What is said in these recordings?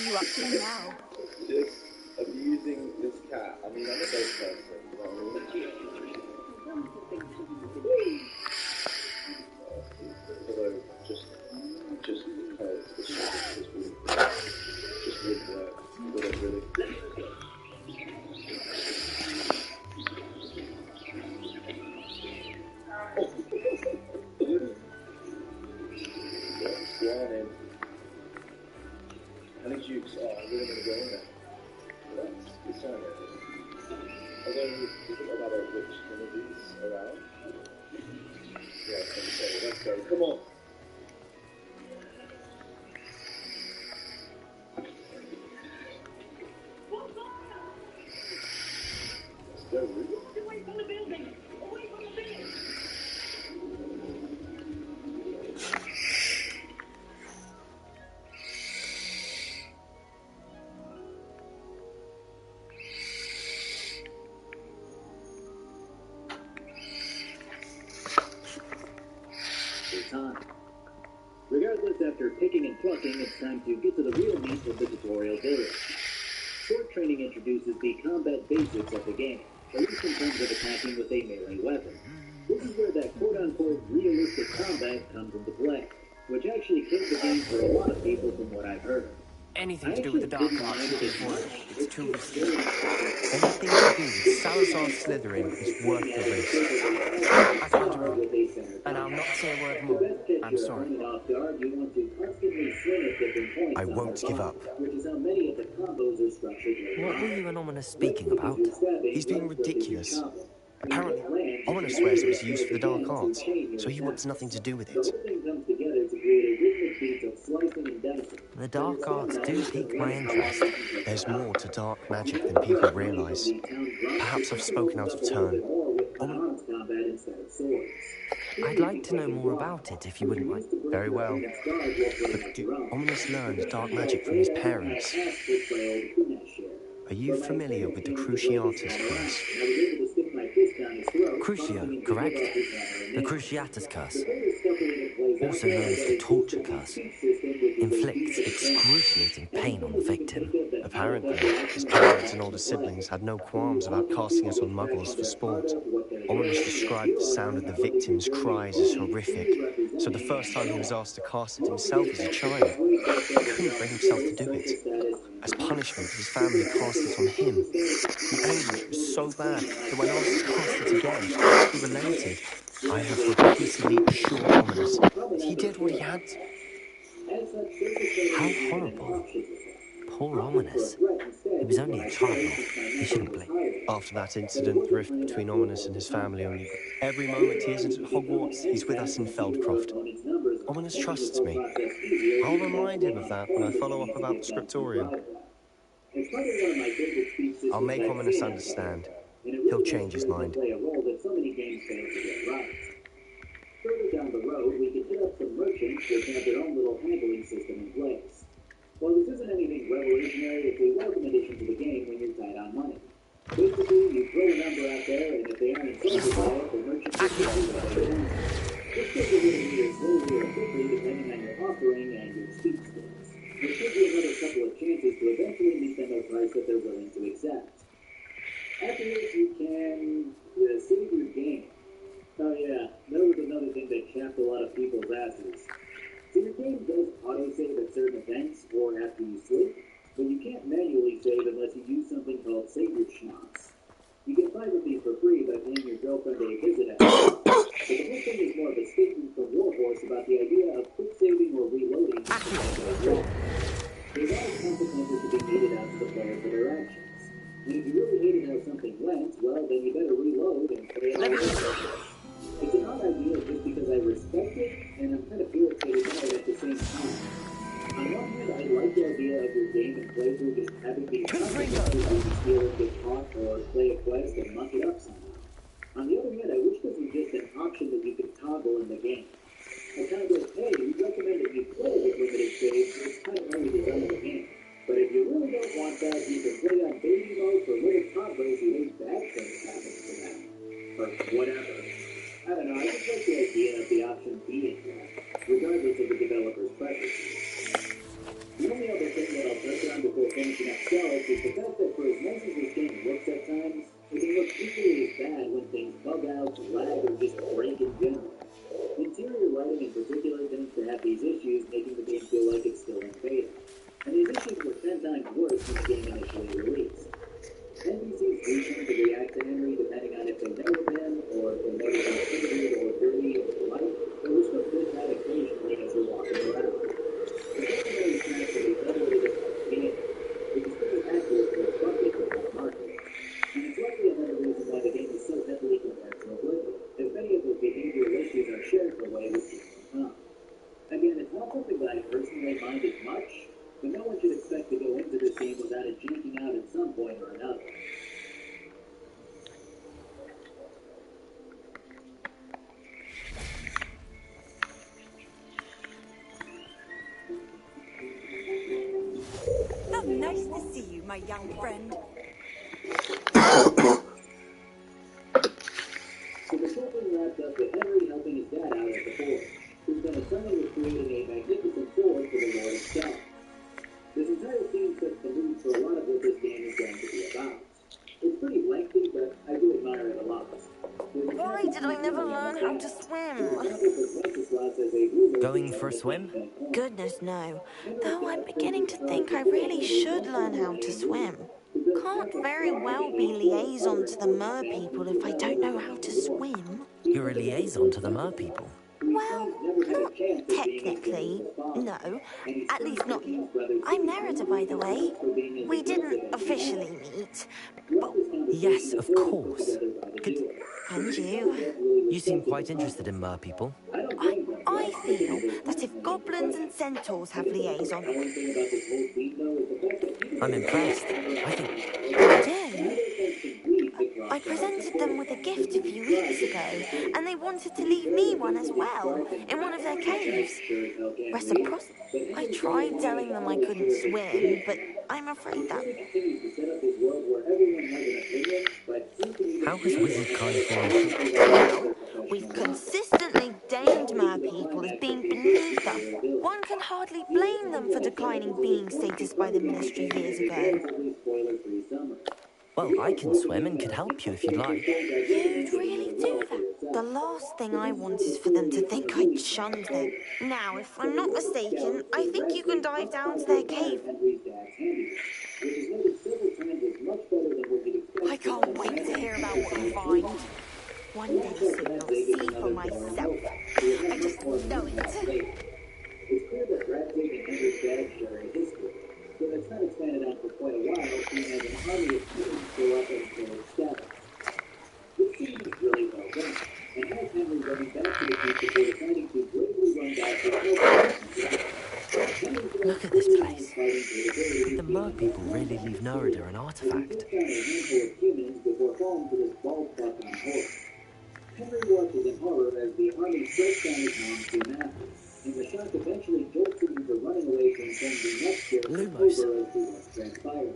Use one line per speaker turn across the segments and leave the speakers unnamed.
are you up to now?
Just abusing this cat. I mean, I'm a ghost person, you know what I mean? Although, just because just wouldn't work. Would it really? Swanning. Honey Jukes are really going to go in there. That's the sign. Although, is it no matter which one of these around? Yeah, okay, let's go. Come on. Let's go, Ruby.
Away from the building! Away from the building!
Time. Regardless, after picking and plucking, it's time to get to the real meat of the tutorial video. Sword training introduces the combat basics of the game, at least in terms of attacking with a melee weapon. This is where that quote-unquote realistic combat comes into play, which actually killed the game for a lot of people from what I've heard.
Anything to do with the dark arts should be avoided. It's too risky. Anything to do with Salazar Slytherin is worth the risk. I told you wrong, and I'll not say a word more. I'm sorry.
I won't give up.
What were you and Ominous speaking about?
He's being ridiculous. Apparently, Ominous swears it was used for the dark arts, so he wants nothing to do with it.
The dark arts do pique my interest.
There's more to dark magic than people realise. Perhaps I've spoken out of turn.
I'd like to know more about it, if you wouldn't mind.
Very well. But Ominous learned dark magic from his parents. Are you familiar with the Cruciatus curse?
Crucio, correct? The Cruciatus curse, also known as the torture curse, inflicts excruciating pain on the victim.
Apparently, his parents and older siblings had no qualms about casting it on muggles for sport. Ominous described the sound of the victim's cries as horrific, so the first time he was asked to cast it himself as a child, he couldn't bring himself to do it. As punishment, his family cast it on him. The anguish was so bad that when asked to cast it again, he relented. I have repeatedly assured Ominous that he did what he had to.
How horrible. Poor Ominous. He was only a child. He shouldn't blame.
After that incident, the rift between Ominous and his family only grew. Every moment he isn't at Hogwarts, he's with us in Feldcroft. Ominous trusts me. I'll remind him of that when I follow up about the scriptorium. I'll make Ominous understand. He'll change his mind.
Further down the road, we can hit up some merchants which have their own little handling system in place. While this isn't anything revolutionary, it's a welcome addition to the game when you're tight on money. Basically, you throw a number out there, and if they aren't incented by it, the merchant will give you what they want. This gives you really either slowly or quickly, depending on your offering and your speed skills. Which gives you another couple of chances to eventually meet them at a price that they're willing to accept. After this, you can save your game. Oh yeah, that was another thing that chapped a lot of people's asses. So your game does auto-save at certain events or after you sleep, but you can't manually save unless you use something called Save Your Schnapps. You get 5 of these for free by paying your girlfriend a visit at home. But the whole thing is more of a statement from Warhorse about the idea of quick saving or reloading. There's always consequences to be meted out to the player for their actions. And if you really hated how something went, well, then you better reload and play it all over. It's an odd idea just because I respect it, and I'm kind of irritated by it at the same time. On one hand, I like the idea of your game and playthrough just having these consequences when you steal and get caught or play a quest and muck it up somehow. On the other hand, I wish this was just an option that you could toggle in the game. I kind of go, hey, we recommend that you play with limited saves, it's kind of already done in the game. But if you really don't want that, you can play on baby mode for little toddlers who hate bad things happening to them. Or whatever. I don't know, I just like the idea of the option being there, regardless of the developer's preferences. The only other thing that I'll touch on wouldn't mind it much, but no one should expect to go into this game without it janking out at some point or another.
Oh, nice to see you, my young friend.
So the whole thing wrapped up with Henry helping his dad out at the fort, who's been assigned with creating a magnificent sword for the Lord himself. This entire scene sets the mood for a lot of what this game is going to be about. It's pretty lengthy, but I do admire it a lot.
Why did I never learn how to swim?
Going for a swim?
Goodness, no. Though I'm beginning to think I really should learn how to swim. Can't very well be liaison to the mer people if I don't know how to swim.
You're a liaison to the mer people.
Well, not technically, no. At least not. I'm Merida, by the way. We didn't officially meet, but...
Yes, of course.
And you?
You seem quite interested in mer people.
I feel that if goblins and centaurs have liaison...
I'm impressed. I think...
I do. I presented them with a gift a few weeks ago, and they wanted to leave me one as well, in one of their caves. Reciprocity. I tried telling them I couldn't swim, but I'm afraid that...
How has wizard kind formation?
Well, we've consistently deemed mer people as being beneath us. One can hardly blame them for declining being status by the ministry years ago.
Well, I can swim and could help you if you'd like.
You'd really do that? The last thing I want is for them to think I shunned them. Now, if I'm not mistaken, I think you can dive down to their cave. I can't wait to hear about what you find. One day soon I'll see for myself. I just know it.
It's clear that Bradley and Henry's dad share a history, but it's not expanded on for quite a while, seeing as an army of students grow up as their status. This scene is really well done, and has Henry running back to the future for deciding to bravely run back to Hogwarts.
Look at this place. The mer people really leave Nerida an artifact.
Henry watches in horror as the army strikes down his mom to Mathis, and the shock eventually jolts him into running away from some the next year over as to what's transpired.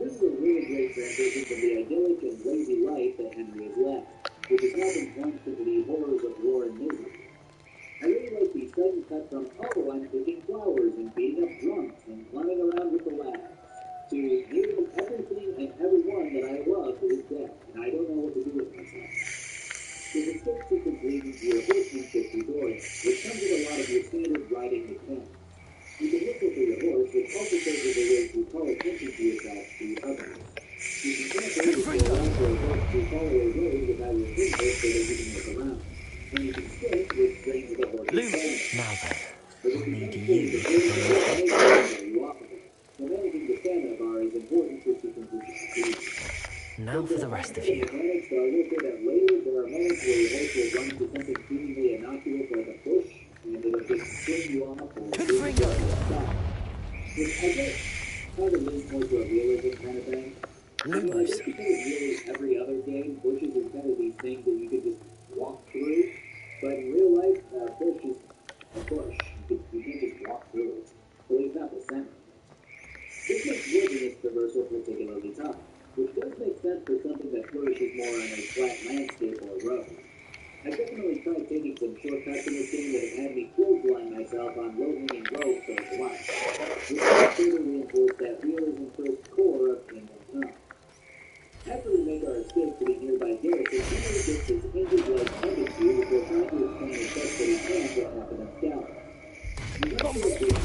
This is a really great transition from the idyllic and lazy life that Henry has led, which has now been plunged into the horrors of war and misery. I really like the sudden cut from, oh, I'm picking flowers and beating up drunks and running around with the lads, to nearly everything and everyone that I love is dead, and I don't know what to do with myself. There's a strict sequence leading to your horsemanship tutorial, which comes with a lot of your standard riding mechanics. You can whistle for your horse, which also serves as a way to call attention to yourself to others. You can also allow for a horse to follow a road without your pinhook so that you can look around. And you can sprint, which trains the horse.
Now then, I'll need you to
So managing the stamina bar is important for sequences to succeed.
Now for the rest of you.
Mechanics are listed that later there are moments where your horse will run into something seemingly innocuous like a bush, and it'll just swing you off or stop. Which I guess kind of leans more to a realism kind of thing.
Lumos.
Because really every other game, bushes are kind of these things that you could just walk through, but in real life, a bush is a bush. You can't just walk through it. At least not the center. This makes wilderness traversal particularly tough, which does make sense for something that flourishes more on a flat landscape or road. I definitely tried taking some shortcuts in this game that have had me clothesline myself on low-hanging roads for a while, which further reinforced that realism first core of Kingdom Come. After we make our escape to the nearby garrison, Henry gets his injured leg tended to before trying to explain as best that he can what happened in Scout. He runs to the gate,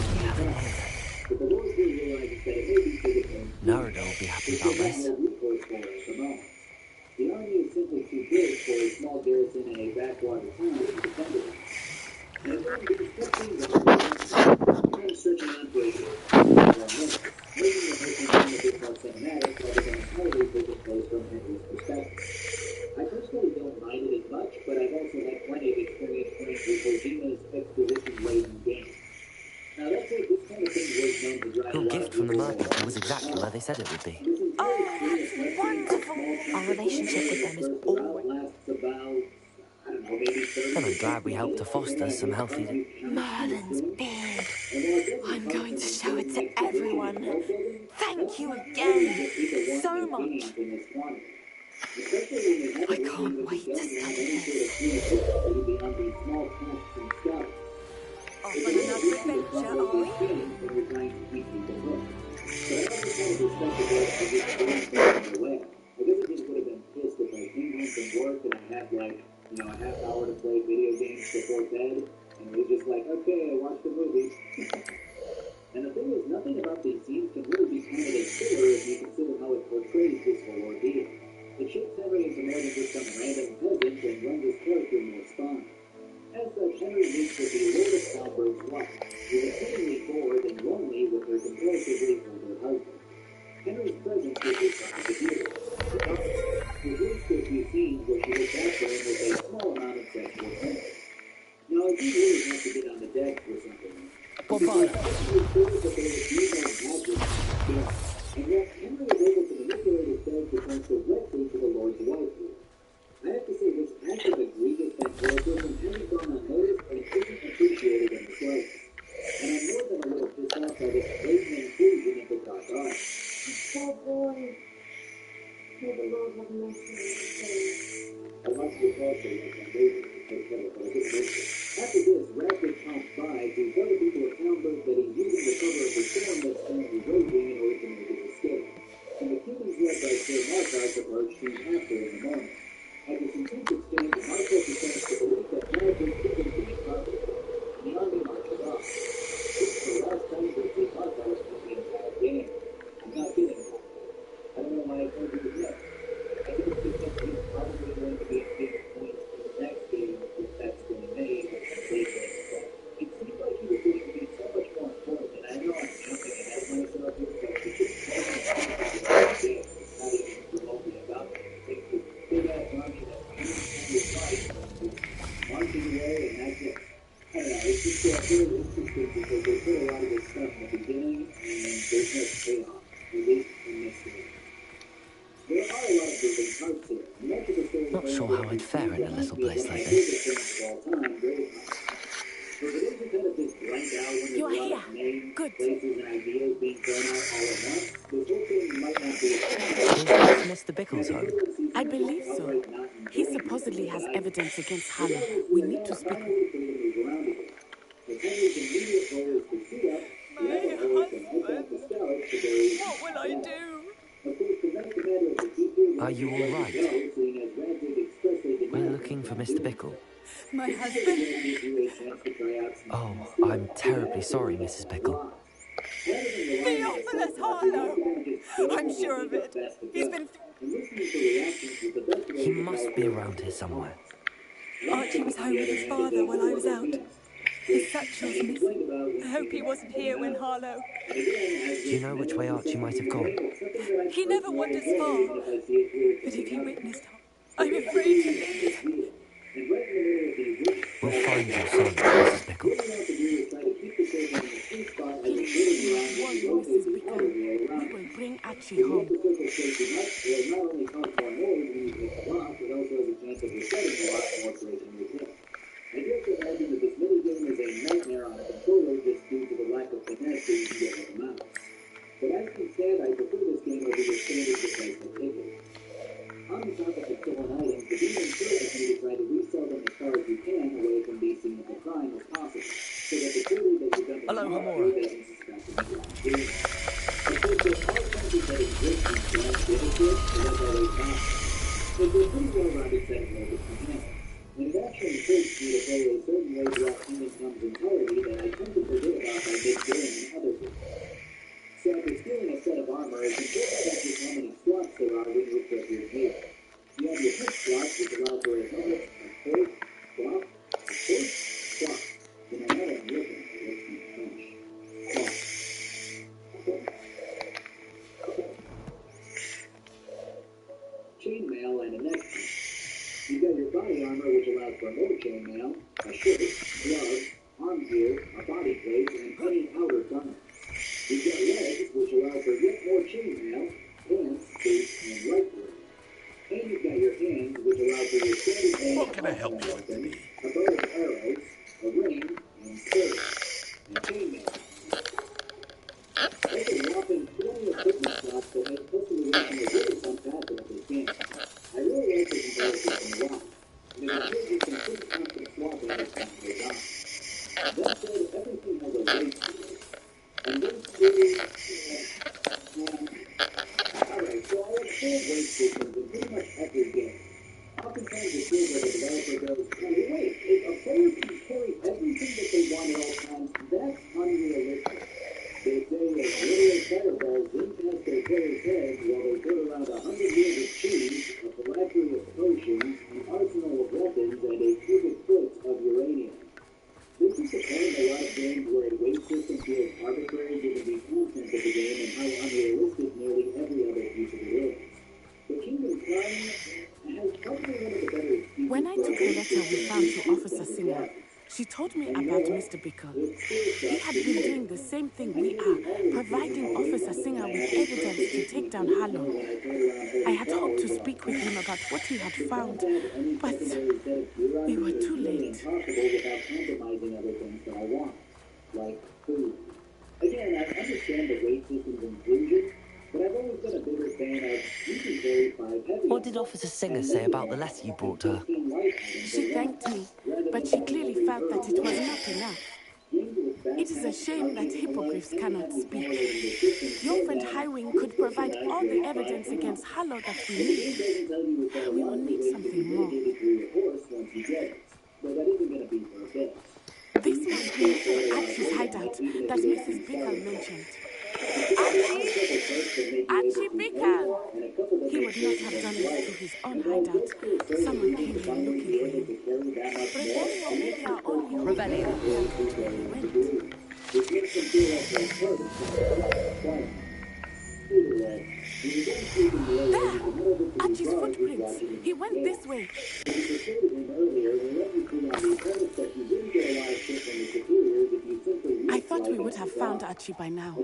but the Lord here realizes that it may be for the
Nerida will be happy about this.
The army is simply too big for a small garrison in a backwater town to defend it. And again, these cutscenes are time stretching on for a short minute, making the whole thing a bit more cinematic rather than entirely taking place from Henry's perspective. I personally don't mind it as much, but I've also had plenty of experience playing through Kojima's exposition-laden games. Now, that said,
the merpeople was exactly where they said it would be.
Oh, that's wonderful. Our relationship with them is always...
And I'm glad we helped to foster some healthy...
Merlin's beard. I'm going to show it to everyone. Thank you again so much. I can't wait to study this.
Off on another adventure, are we?
I guess I just would have been pissed if I came home from work and I had like, a half hour to play video games before bed, and it was just like, okay, I watched the movie. And the thing is, nothing about these scenes can really be counted as filler if you consider how it portrays this whole ordeal. It shapes Henry into more than just some random peasant and runs his character more spine. As such, Henry meets with the Lord of Salberg's wife, who is exceedingly bored and lonely with her comparatively older husband. Henry's presence is his complicated. We've reached a few scenes where she looks after him with a small amount of sexual tension. Now, I do really have to get on the deck for something.
Bye-bye.
And yet, Henry is able to manipulate his bed to turn directly to the Lord's wife here. I have to say, this act of egregious ventriloquism hasn't gone unnoticed and isn't appreciated in the slightest. And I'm more than a little pissed off by this blatant inclusion of the cock art.
Poor boy. May the Lord have mercy on his soul.
I watched the also like on David, but I couldn't make it. After this, Radcliffe comes by to tell the people of Townburg that he's using the cover of the storm that's currently raging in order to make his escape. And the Cubans led by Sir Marcus approach soon after in the morning. At this intense exchange, Marcus defends the belief that Radcliffe took him to his property, and the army marches off. This is the last time we see Marcus in the entire game. I'm not kidding about that. I don't know why I told you this. I think it's because he's probably going to be a big point in the next game if that's going to be made with the Slytherin stuff. It seems like he was going to be so much more important, and I know I'm jumping ahead of myself here, but it's just not even remotely about it. It's this big-ass army that you fight, marching away, and that's it. I don't know, it's just really interesting because they put a lot of this stuff in the beginning, and there's no payoff, at least in this game. There are a lot of different parts here. Much of the story
Not sure how I'd fare in a little place like this.
You are here. Good.
Is this Mr. Bickle's home?
I believe so. He supposedly has evidence against Harlow. We need to speak. My husband. What will I do?
Are you all right? We're looking for Mr. Bickle.
My husband.
Oh, I'm terribly sorry, Mrs. Bickle.
Theophilus Harlow. I'm sure of it. He's been...
He must be around here somewhere.
Archie was home with his father while I was out. His satchel's missing. I hope he wasn't here when Harlow...
Do you know which way Archie might have gone?
He never wanders far. But if he witnessed, I'm afraid to leave.
We'll find your son, Mrs. Bickle.
Please, Mrs. Bickle. We will bring Archie home.
I just imagine that this minigame is a nightmare on a controller just due to the lack of finesse that you can get with a mouse. But as you said, I prefer this game over your standard replacement ticket. On the topic of stolen items, the game encourages you to try to resell them as far as you can away from being seen as a crime as possible, so that the jury that you've done
Hello, Hamura.
doesn't suspect that you are doing it. Of course, there are countries that exist in class benefit, and that's always fine. It's a pretty well-rounded set of local mechanics. And it actually encourages you to play a certain way throughout Kingdom Come's entirety that I tend to forget about by mid-game in other games. So after stealing a set of armor, it's important to check how many slots there are when you equip your gear. You have your hip slots, which allow for a helmet, a coat, cloth, a coat, cloth. You know, now that I'm looking at it, let's see French. Cloth. Okay. Chainmail and a neck piece. You've got your body armor, which allows for more chainmail, a shirt, gloves, arm gear, a body plate, and plain outer garments. You've got legs, which allow games where a weight system feels arbitrary given the content of the game and how unrealistic nearly every other piece of it is. The Kingdom Come has probably one of the better excuses.
When I took the letter we found to Officer Singer, she told me about Mr. Bickle. He had been doing the same thing we are, providing Officer Singer with evidence to take down Harlow. I had hoped to speak with him about what he had found, but we were too late.
Without compromising other things that I want, like food. Again, I understand the weight system's inclusion, but I've always been a bigger fan of usually very 5 heavy.
What did Officer Singer say about the letter you brought her?
She thanked me, but she clearly felt that it was not enough. It is a shame that hippogriffs cannot speak. Your friend Highwing could provide all the evidence against Harlow that we need. We will need something more. This must be Archie's hideout that Mrs. Bickle mentioned. Archie Bickle! He would not have done this to his own hideout. Someone came in looking for him. Rebellion may be our only
Rebellion.
There! Archie's footprints. He went this way. I thought we would have found Archie by now.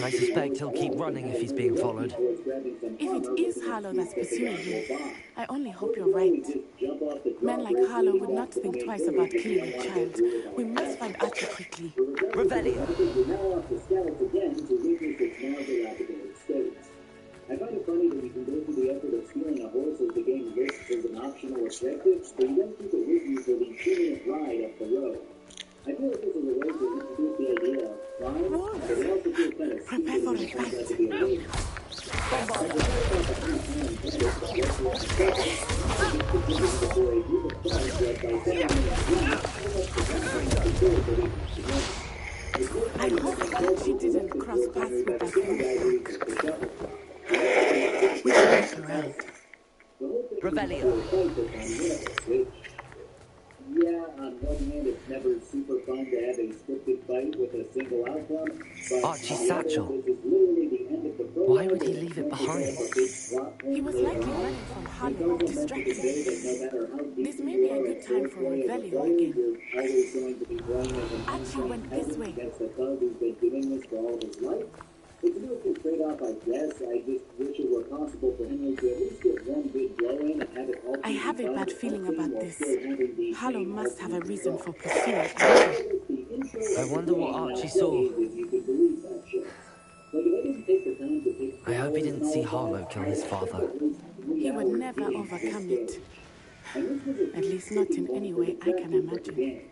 I suspect he'll keep running if he's being followed.
If it is Harlow that's pursuing him, I only hope you're right. Men like Harlow would not think twice about killing a child. We must find Archie quickly.
Rebellion.
I find it funny that you can go through the effort of stealing a horse as the game lists as an optional objective, but you don't keep it with you for the 2-minute ride up the road. I feel like this is a way to introduce the idea of crime, but it also feels kind of
Prepare for a fight. I hope that she didn't cross paths with that woman. We should look around.
Rebellion.
Yeah, on one hand, it's never super fun to have a scripted fight with a single outcome. But
Archie's satchel.
this is literally the end of the program.
Why would he leave it behind?
He was likely running from Harlow, distracted. This may be a good time for Rebellion again. Archie went this way.
That's the thug who's been doing this for all his life. It's a good trade-off, I guess. I just wish it were possible for Henry to at least get one big blow in and have it all.
I have a bad feeling about this. Harlow must have a reason for pursuing Archie.
I wonder what Archie saw. I hope he didn't see Harlow kill his father.
He would never overcome it. At least not in any way I can imagine.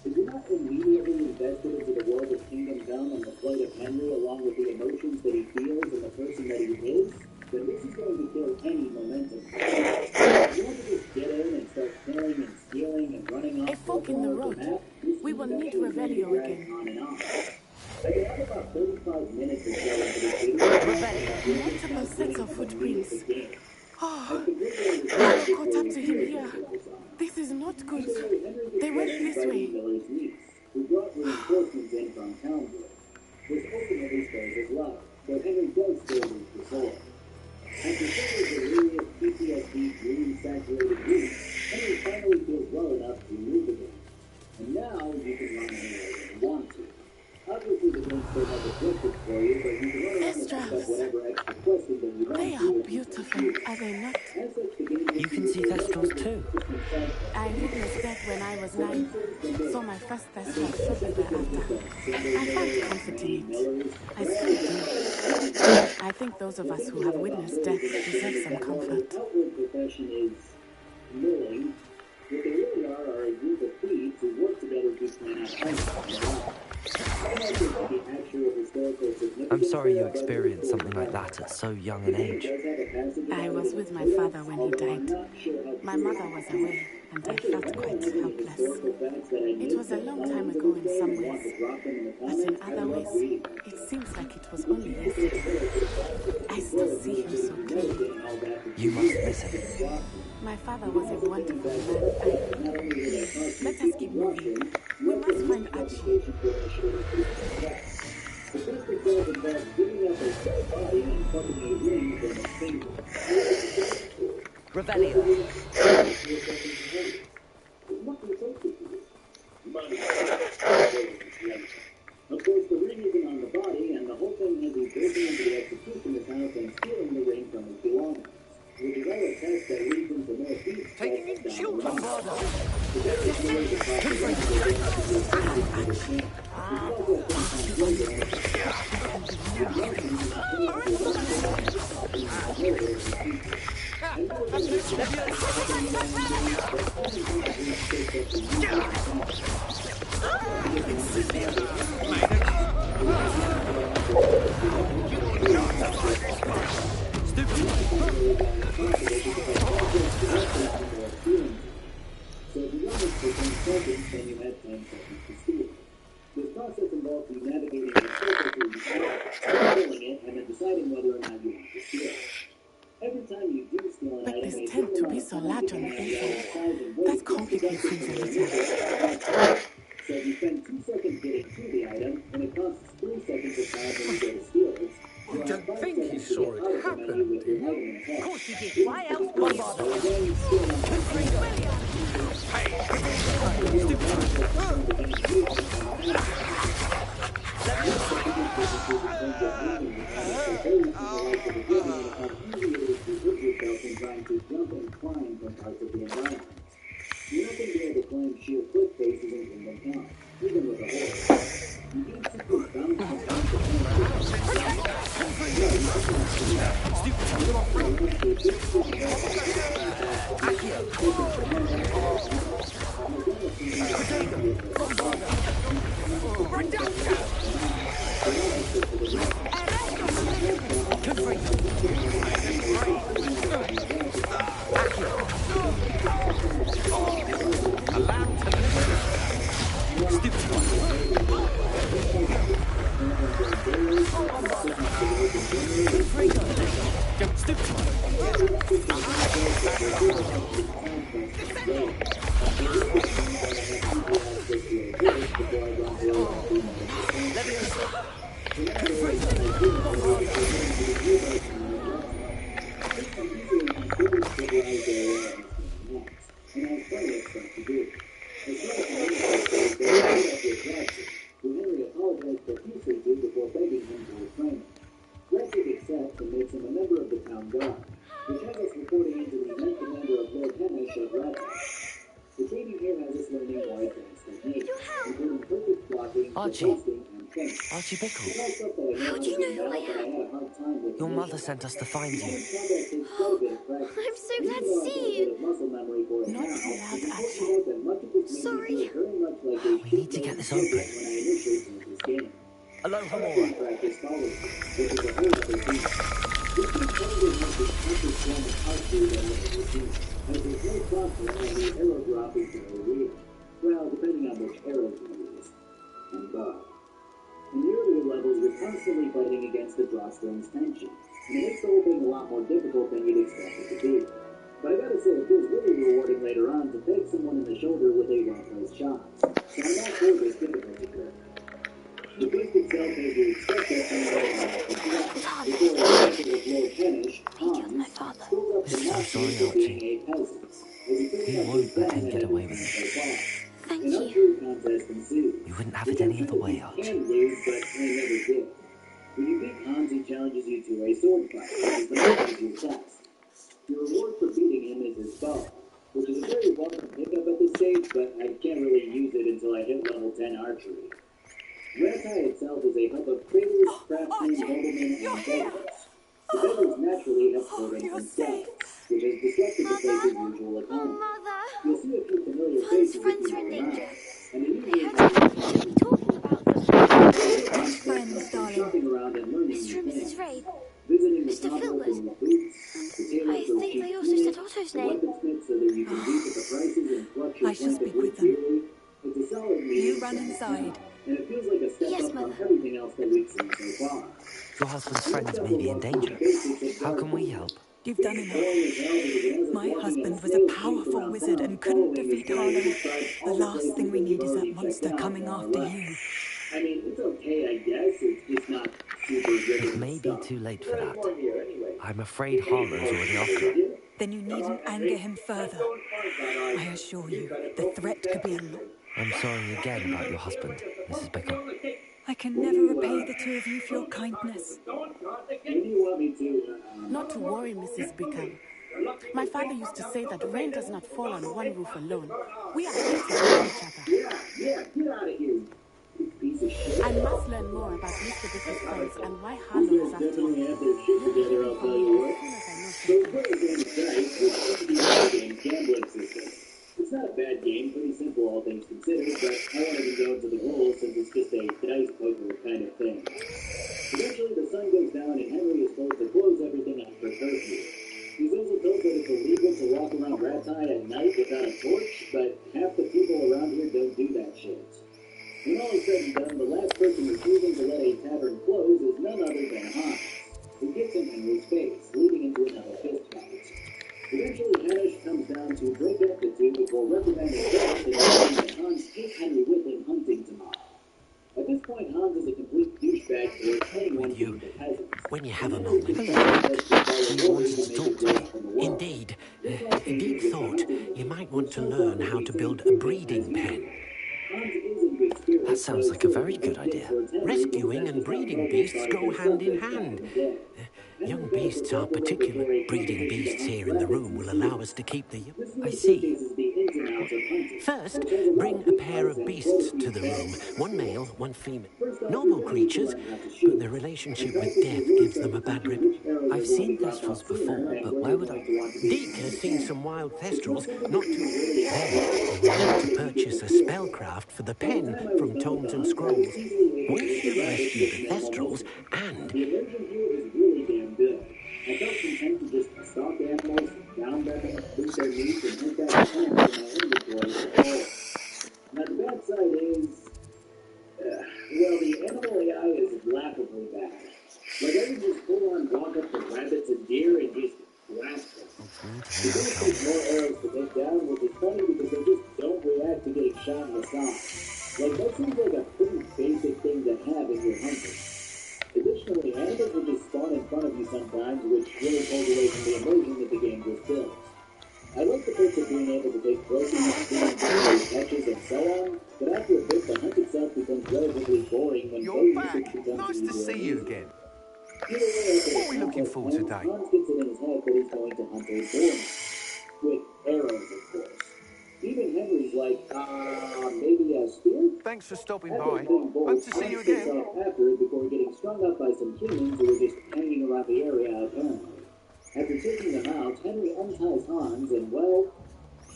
If you're not immediately invested into the world of Kingdom Come and the plight of Henry, along with the emotions that he feels and the person that he is, then this is going to kill any momentum. If you want to just get in and start killing and stealing and running off
A fork in the road. We will need Rebellion again.
I can have about 35 minutes or so into this video.
Multiple sets of footprints. Oh, Harlow caught up to him here. This is not good. They went this way.
Who brought reinforcements in from Townwood. This ultimately spares his life, but Henry does still lose the sword. After several delirious PTSD dream-saturated weeks, Henry finally feels well enough to move again. And now you can run anywhere you want to. Obviously, the game still has objectives for you, but you can run around and pick up whatever extra questions that you want.
They are beautiful, are they not?
You can see Thestrals too.
I witnessed that when I was 9. Saw my first Thestral shortly thereafter. I found comfort in it. I still do. I think those of us who have witnessed death deserve some comfort.
The outward profession is milling. What they really are a group of thieves who work together to plan out how.
I'm sorry you experienced something like that at so young an age.
I was with my father when he died. My mother was away, and I felt quite helpless. It was a long time ago in some ways, but in other ways, it seems like it was only yesterday. I still see him so clearly.
You must miss him.
My father was a wonderful man. Let us keep moving. We must find Archie.
The test itself involves giving up a full body and plucking a ring from a finger.
Revelio.
Of course, the ring isn't on the body, and the whole thing has you breaking into the executioner's house and stealing the ring from his belongings, which is all a test that leads into more thieves.
Taking in children, father.
So if you run this for 10 seconds, then you have 10 seconds to steal. This process involves you navigating the circle through the air, controlling it, and then deciding whether or not you want to steal. Every time you do steal an
But
item,
this tend to be so large on the inside. That complicates things a little.
So if you spend 2 seconds getting to the item, and it costs 3 seconds of time when you go to steal it,
I don't think he saw it happen, do you?
Of course he did. Why else would he bother?
Trying to jump and climb from parts of the environment. You're not going to be able to climb sheer cliff faces in Kingdom Come, even with a horse. You need secret bounce and bounce
Archie Bickle.
How do you know who I am?
Your mother sent us to find you.
I'm so glad to see you.
Not too loud, Archie.
Sorry.
We need to get this open. Aloha, Mora.
Well, depending on which arrow you use. And God. In the earlier levels, you're constantly fighting against the drawstrings tension, and it makes the whole thing a lot more difficult than you'd expect it to be. But I gotta say, it feels really rewarding later on to peg someone in the shoulder with a well-placed shot. So I'm not sure this difficulty curve. The beast itself has you expect it before a slow finish,
My father.
We're so sorry, Archie. We won't let him get away with it.
Thank
An
you.
archery contest ensues.
We wouldn't have it any other way,
You
Archie.
can lose, but they never did. When you beat Hans, he challenges you to a sword fight, which is the most of your test. Your reward for beating him is his bow, which is a very welcome pickup at this stage, but I can't really use it until I hit level 10 archery. Ratai itself is a hub of traders, craftsmen, noblemen, and beggars. The beggars naturally have servants and scouts, which has disrupted the place's usual economy.
Mother.
You'll see a few familiar
Hans'
faces
friends
if
are
you
in
look around,
danger.
and they
I
usually
heard
have
somebody talking about them.
which friends, darling? Shopping around and learning
Mr.
new
and
things.
Mrs. Ray.
Visiting the
Mr.
stockroom
Filbert.
for recruits, the tailor
I
for
think
cheap
they also
tunics,
said Otto's
the
name.
weaponsmith so that you can beat at the prices and clutch your
I shall
plank
speak
of
with
wood
them.
dearly. It's a solid meeting.
You run inside.
And it feels like a step
Yes,
up from
Mother.
everything else that we've seen so far.
Your husband's friends may be in danger. How can we help?
You've done enough. My husband was a powerful wizard and couldn't defeat Harlow. The last thing we need is that monster coming after you.
I mean, it's okay, I guess. It's just not super
It may be too late for that. I'm afraid Harlow's already after her.
Then you needn't anger him further. I assure you, the threat could be a lot.
I'm sorry again about your husband, Mrs. Bickle.
I can never repay the two of you for your kindness.
Not to worry, Mrs. Bickle. My father used to say that rain does not fall on one roof alone. We are here to help each other.
Yeah, get out of here.
I must learn more about Mr. Bickle's friends and why Harlow is after him.
It's not a bad game, pretty simple all things considered, but I won't even go into the rules since it's just a dice poker kind of thing. Eventually the sun goes down and Henry is told to close everything after curfew. He's also told that it's illegal to walk around Rat's Eye at night without a torch, but half the people around here don't do that shit. When all is said and done, the last person refusing to let a tavern close is none other than Hans, who gets in Henry's face, leading into another fist fight. Eventually, Hamish comes down to break up the two before reprimanding Hans and saying that Hans take Henry with him hunting tomorrow. At this point, Hans is a complete douchebag for anyone who's the peasants.
When you have a moment, you wanted to talk to me. Indeed. Deep thought you might want to learn how to build a breeding pen.
That sounds like a very good idea.
Rescuing and breeding beasts go hand in hand. Young beasts are particular. Breeding beasts here in the room will allow us to keep the young.
I see.
First, bring a pair of beasts to the room. One male, one female. Normal creatures, but their relationship with death gives them a bad rep.
I've seen thestrals before, but why would I?
Deek has seen some wild thestrals, not to... Then, you need to purchase a spellcraft for the pen from Tomes and Scrolls. Once you rescue the thestrals, and...
The immersion here is really damn good. I felt content to just stalk animals, down them, boost their needs, and hunt down plants in my inventory. Now the bad side is... well, the animal AI is laughably bad. Like, I would just full on walk up to rabbits and deer and just blast them. It does take more arrows to take down, which is funny because they just don't react to getting shot in the side. Like, that seems like a pretty basic thing to have if you're hunting. Additionally, animals will just spawn in front of you sometimes, which really pulls away from the immersion that the game just builds. I like the perks of being able to take broken and catches and so on, but after a bit, the hunt itself becomes relatively boring when
you're back. Nice to see you again. What are we looking for today?
Hans gets it in his head that he's going to hunt a boar. With arrows, of course. Even Henry's like, maybe a spear?
Thanks for stopping by. Hope to see you again.
After it before getting strung up by some humans who were just hanging around the area apparently. After taking them out, Henry unties Hans and, well,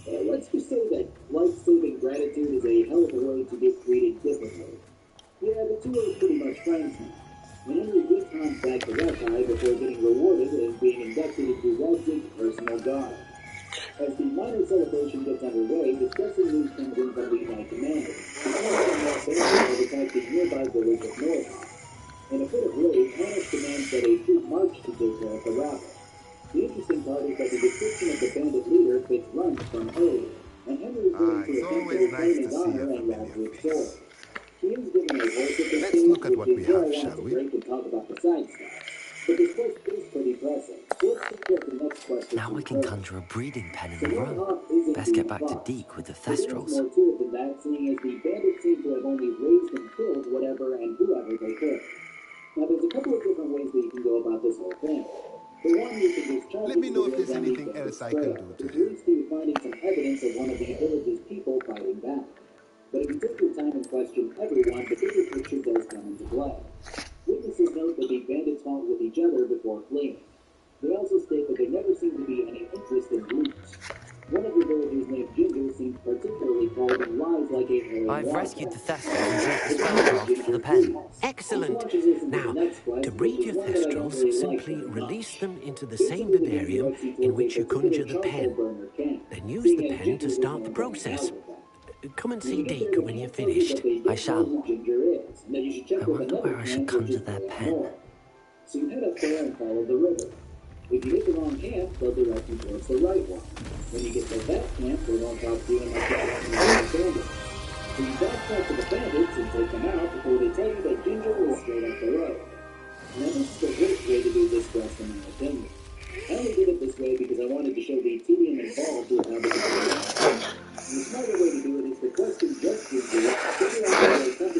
let's just say that life-saving gratitude is a hell of a way to get treated differently. Yeah, the two are pretty much friends now. When Henry gets Hans back to Rat's Eye before getting rewarded and being inducted into Radzig's personal guard. As the minor celebration gets underway, distressing news comes in from the Knight Commander. The have attacked the nearby village of Northaw. In a fit of rage, Hamish demands that a troop march to take care of the rabble. The interesting part is that the description of the bandit leader fits Lunt's from earlier, and Henry is willing to essentially claim his honor and Radzig's sword. He is given a horse at this
Let's look at what we have, shall we?
To talk about the side stuff. But this quest is pretty pressing. So let's take care of the next question.
Now we can conjure a breeding pen in the room. Best get back to Deek with the thestrals.
More to it than that, seeing as the bandits seem to have only raised and killed whatever and whoever they could. Now there's a couple of different ways that you can go about this whole thing. For one, you can just charge.
Let me know if there's anything else I can do to
help. It leads to you finding some evidence of one of the village's people fighting back. But if you take your time and question everyone, the bigger picture does come into play. Witnesses note that the bandits fought with each other before fleeing. They also state that there never seemed to be any interest in loot. One of the villagers named Ginger seems particularly cold and lies like a hairy
I've
wall.
rescued the thestrals and brought the spellcraft for the pen.
Excellent. Now, to breed your thestrals, simply release them into the same vivarium in which you conjure the pen. Then use the pen to start the process. Come and see Deek when you're finished.
I shall. I wonder where I should conjure their pen.
So you head up there and follow the river. If you hit the wrong camp, they'll direct you towards the right one. When you get to that camp, they won't talk to you unless you understand it. So you backtrack to the bandits and take them out before they tell you that Ginger is straight up the road. Now this is the worst way to do this quest in my opinion. I only did it this way because I wanted to show the tedium involved with how to do it. The smarter way to do it is to question just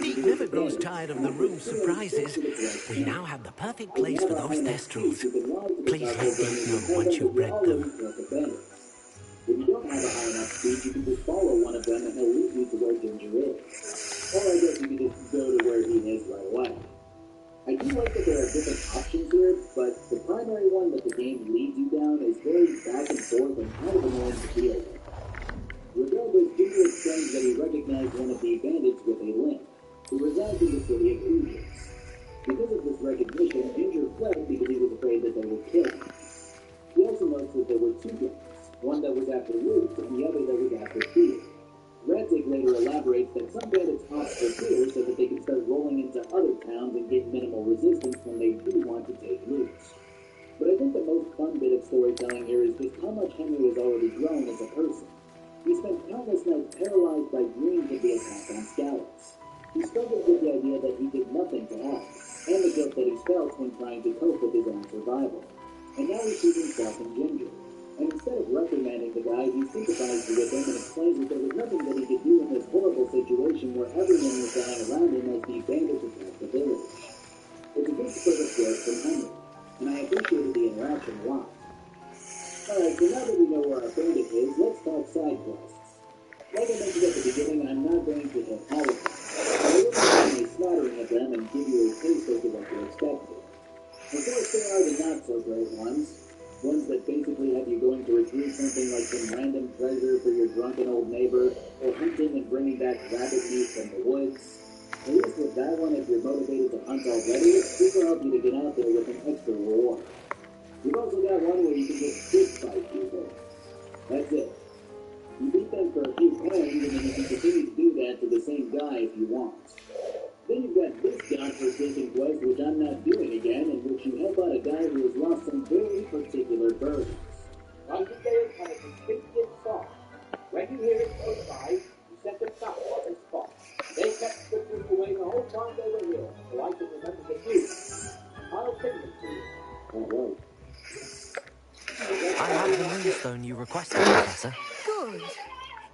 Pete never grows tired of the room surprises. We now have the perfect place for those thestrals. Please let Pete know once you've bred them.
If you don't have a high enough speed, you can just follow one of them and he'll lead you to where Ginger is. Or I guess you can just go to where he is right away. I do like that there are different options here, but the primary one that the game leads you down is very back and forth and kind of annoying to deal with. Regardless, Ginger explains that he recognized one of the bandits with a limp, who resides in the city of Egypt. Because of this recognition, Ginger fled because he was afraid that they would kill him. He also notes that there were two gangs, one that was after loot and the other that was after fear. Radzik later elaborates that some bandits opt for fear so that they can start rolling into other towns and get minimal resistance when they do want to take loot. But I think the most fun bit of storytelling here is just how much Henry has already grown as a person. He spent countless nights paralyzed by dreams of the attack on Scouts. He struggled with the idea that he did nothing to help, and the guilt that he felt when trying to cope with his own survival. And now he sees himself in Ginger. And instead of reprimanding the guy, he sympathizes with him and explains that there was nothing that he could do in this horrible situation where everyone was dying around him as the bandits attacked the village. It's a good split of growth from Henry, and I appreciated the interaction a lot. Alright, so now that we know where our bandit is, let's talk side quests. Like I mentioned at the beginning, I'm not going to hit all of them. I will be slaughtering of them and give you a taste of what to expect. Of course, there are the not-so-great ones that basically have you going to retrieve something like some random treasure for your drunken old neighbor, or hunting and bringing back rabbit meat from the woods. At least with that one, if you're motivated to hunt already, this will help you to get out there with an extra reward. You've also got one where you can just fist fight people. That's it. You beat them for a few coins, and then you can continue to do that to the same guy if you want. Then you've got this godforsaken quest, which I'm not doing again, in which you help out a guy who has lost some very particular birds.
Once you get it on a distinctive song, when you hear it close by, you set them up on the spot. They kept slipping away the whole time they were here, so I can remember the tune. I'll sing them to you.
Alright.
I have the moonstone you requested, Professor.
Good.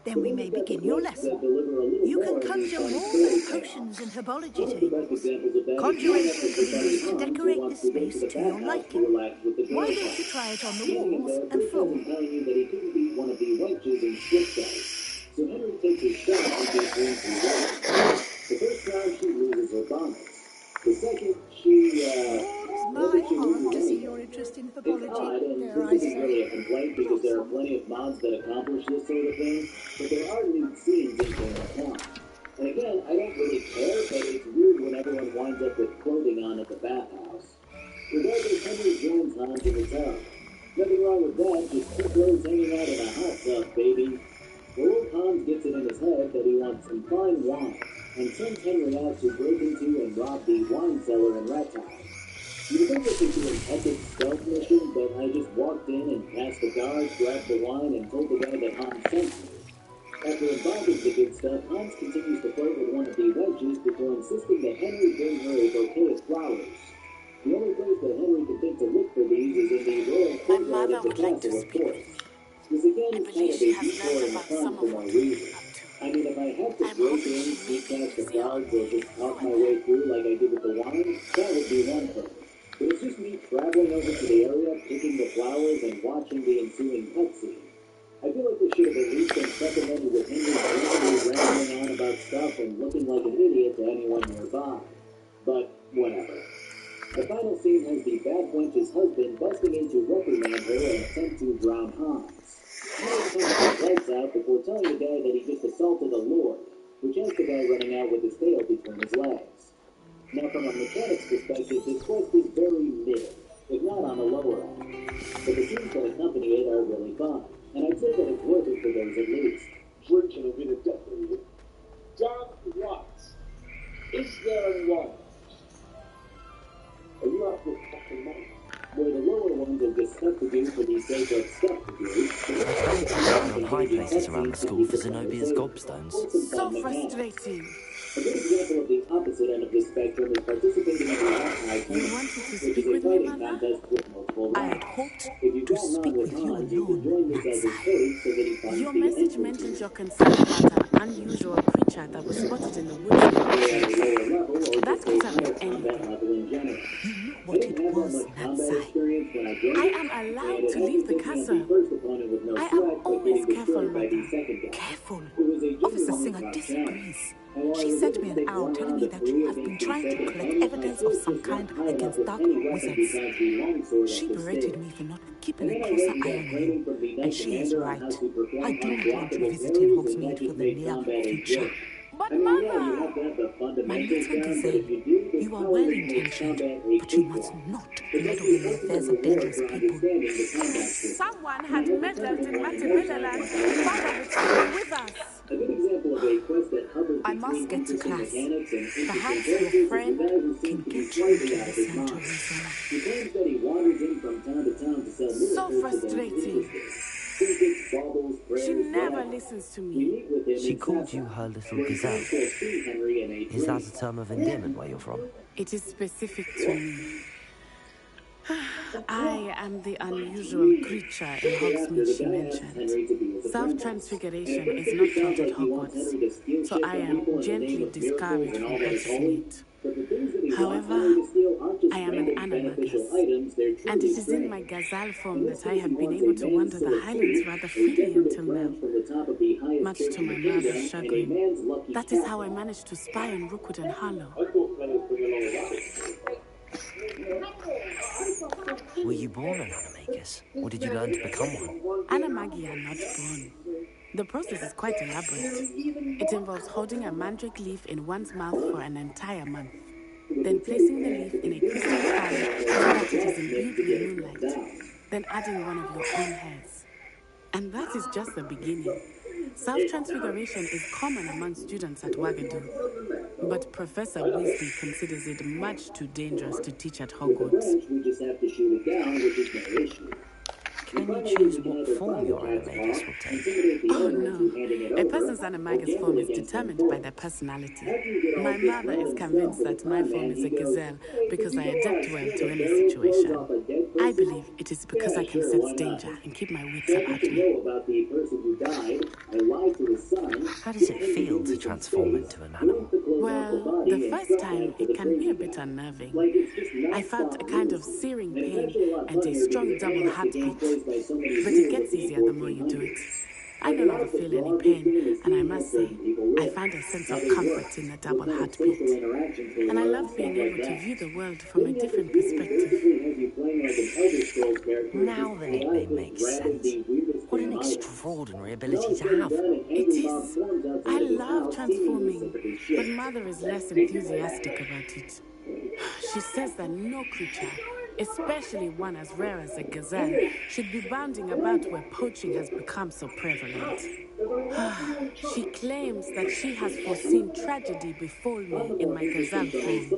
Then we may begin your lesson. You can conjure more potions and herbology tables. Conjuration can be used to decorate the space to your liking. Why don't you try it on the walls and floor?
One of the wenches in Swift. So Henry takes his shot and gets into the first round she loses her bonnet. The second,
It's my heart to see your interest in herbology.
This isn't really a complaint because there are plenty of mods that accomplish this sort of thing, but there are nude scenes in Game of Thrones. And again, I don't really care, but it's weird when everyone winds up with clothing on at the bathhouse. Regardless, Henry joins Hans in the tub. Nothing wrong with that, just two clothes hanging out in a hot tub, baby. Well, old Hans gets it in his head that he wants some fine wine, and sends Henry out to break into and rob the wine cellar in Rat House. You would think this would be an epic stealth mission, but I just walked in and passed the guards, grabbed the wine, and told the guy that Hans sent me. After imbibing the good stuff, Hans continues to flirt with one of the wenches before insisting that Henry bring her a bouquet of flowers. The only place that Henry can think to look for these is in the royal courtyard of the castle, of course. This again is kind of a detour in the fun for no reason. I mean, if I had to break in, sneak past the guards, or just talk my way through like I did with the wine, that would be one thing. But it's just me traveling over to the area, picking the flowers, and watching the ensuing cutscene. I feel like they should have at least been supplemented with Henry randomly rambling on about stuff and looking like an idiot to anyone nearby. But whatever. The final scene has the bad wench's husband busting in to reprimand her and attempt to drown Hans. Henry comes his lights out before telling the guy that he just assaulted a lord, which has the guy running out with his tail between his legs. Now, from a mechanics perspective, this quest is very mid, if not on the lower end. But the scenes that accompany it are really fun, and I'd say that it's worth it for those at least.
Drinking a bit of death, damn what? Is there one? Are you out for fucking money?
where the lower ones are just stuff to do for the sake of stuff to do.
On high places around the school for Zenobia's gobstones.
So frustrating.
A good example of the opposite end of the spectrum is participating in the high
You wanted to speak with me, Mother?
I had hoped to speak with you alone, outside.
Your message mentioned your concern about an unusual creature that was spotted in the woods. That could have been anything.
You know what it was, outside.
I am allowed to leave the castle. I am always careful, Mother.
Careful. Officer Singer disagrees. She sent me an owl telling me that you have been trying to collect evidence of some kind against dark wizards. She berated me for not keeping a closer eye on you, and she is right. I do not want you visiting Hogsmeade for the near future.
But Mother!
My little gazelle, you are well-intentioned, but you must not meddle in the affairs of dangerous people.
Someone had meddled in Matabililand. Father would still be with us.
I must get to class. Perhaps your friend can get you to the Sanctuary.
So frustrating. She never listens to me.
She called you her little gazelle. Is that a term of endearment where you're from?
It is specific to me. I am the unusual creature in Hogsmeade she mentioned. Self-transfiguration is not taught at Hogwarts, so I am gently discouraged from practicing it. However, I am an animagus, and it is in my gazelle form that I have been able to wander the Highlands rather freely until now, much to my mother's chagrin. That is how I managed to spy on Rookwood and Harlow.
Were you born an animagus, or did you learn to become one?
Animagi are not born. The process is quite elaborate. It involves holding a mandrake leaf in one's mouth for an entire month, then placing the leaf in a crystal pan so that it is imbued with moonlight, then adding one of your own hairs. And that is just the beginning. Self-transfiguration is common among students at Wagadu, but Professor Weasley considers it much too dangerous to teach at Hogwarts.
Can you choose what form your animagus will take?
Oh no, a person's animagus form is determined by their personality. My mother is convinced that my form is a gazelle because I adapt well to any situation. I believe it is because I can sense danger and keep my wits about me.
How does it feel to transform into an animal?
Well, the first time it can be a bit unnerving. I felt a kind of searing pain and a strong double heartbeat, but it gets easier the more you do it. I no longer feel any pain, and I must say, I find a sense of comfort in the double heartbeat. And I love being able to view the world from a different perspective.
Now then it makes sense. What an extraordinary ability to have.
It is. I love transforming, but Mother is less enthusiastic about it. She says that no creature, especially one as rare as a gazelle, should be bounding about where poaching has become so prevalent. She claims that she has foreseen tragedy befall me in my gazelle form,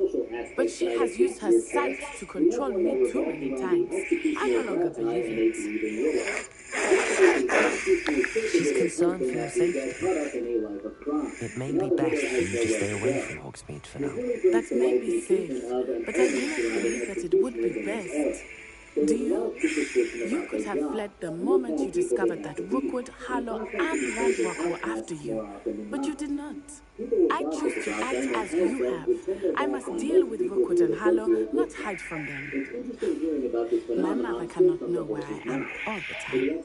but she has used her sight to control me too many times. I no longer believe it.
She's concerned for your safety. It may be best for you to stay away from Hogsmeade for now.
That may be safe, but I do not believe that it would be best. Do you? You could have fled the moment you discovered that Rookwood, Harlow, and Ranrock were after you, but you did not. I choose to act as you have. I must deal with Rookwood and Harlow, not hide from them. My mother cannot know where I am all the time.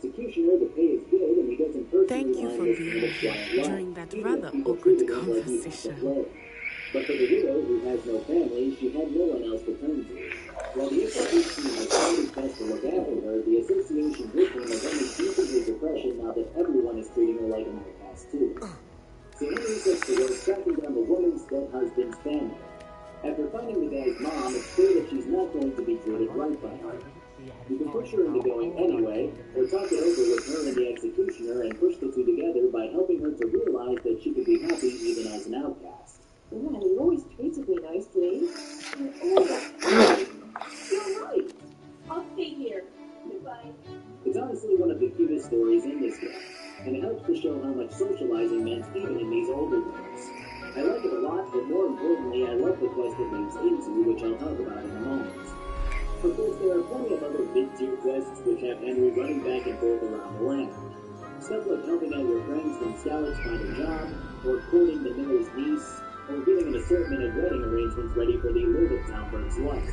Thank you for being here during that rather awkward conversation.
But for the widow who has no family, she had no one else to turn to. While the association has always best to look after her, the association with him has only deepened his depression now that everyone is treating her like an outcast too. So Henry sets to work tracking down the woman's dead husband's family. After finding the guy's mom, it's clear that she's not going to be treated right by her. You can push her into going anyway, or talk it over with her and the executioner and push the two together by helping her to realize that she could be happy even as an outcast.
Yeah, he always treated me nicely. You're right. I'll
plot, but more importantly, I love the quest it leads into, which I'll talk about in a moment. Of course, there are plenty of other mid-tier quests which have Henry running back and forth around the land. Stuff like helping out your friends from scouts find a job, or courting the miller's niece, or getting an assortment of wedding arrangements ready for the Lord of Townburg's wife.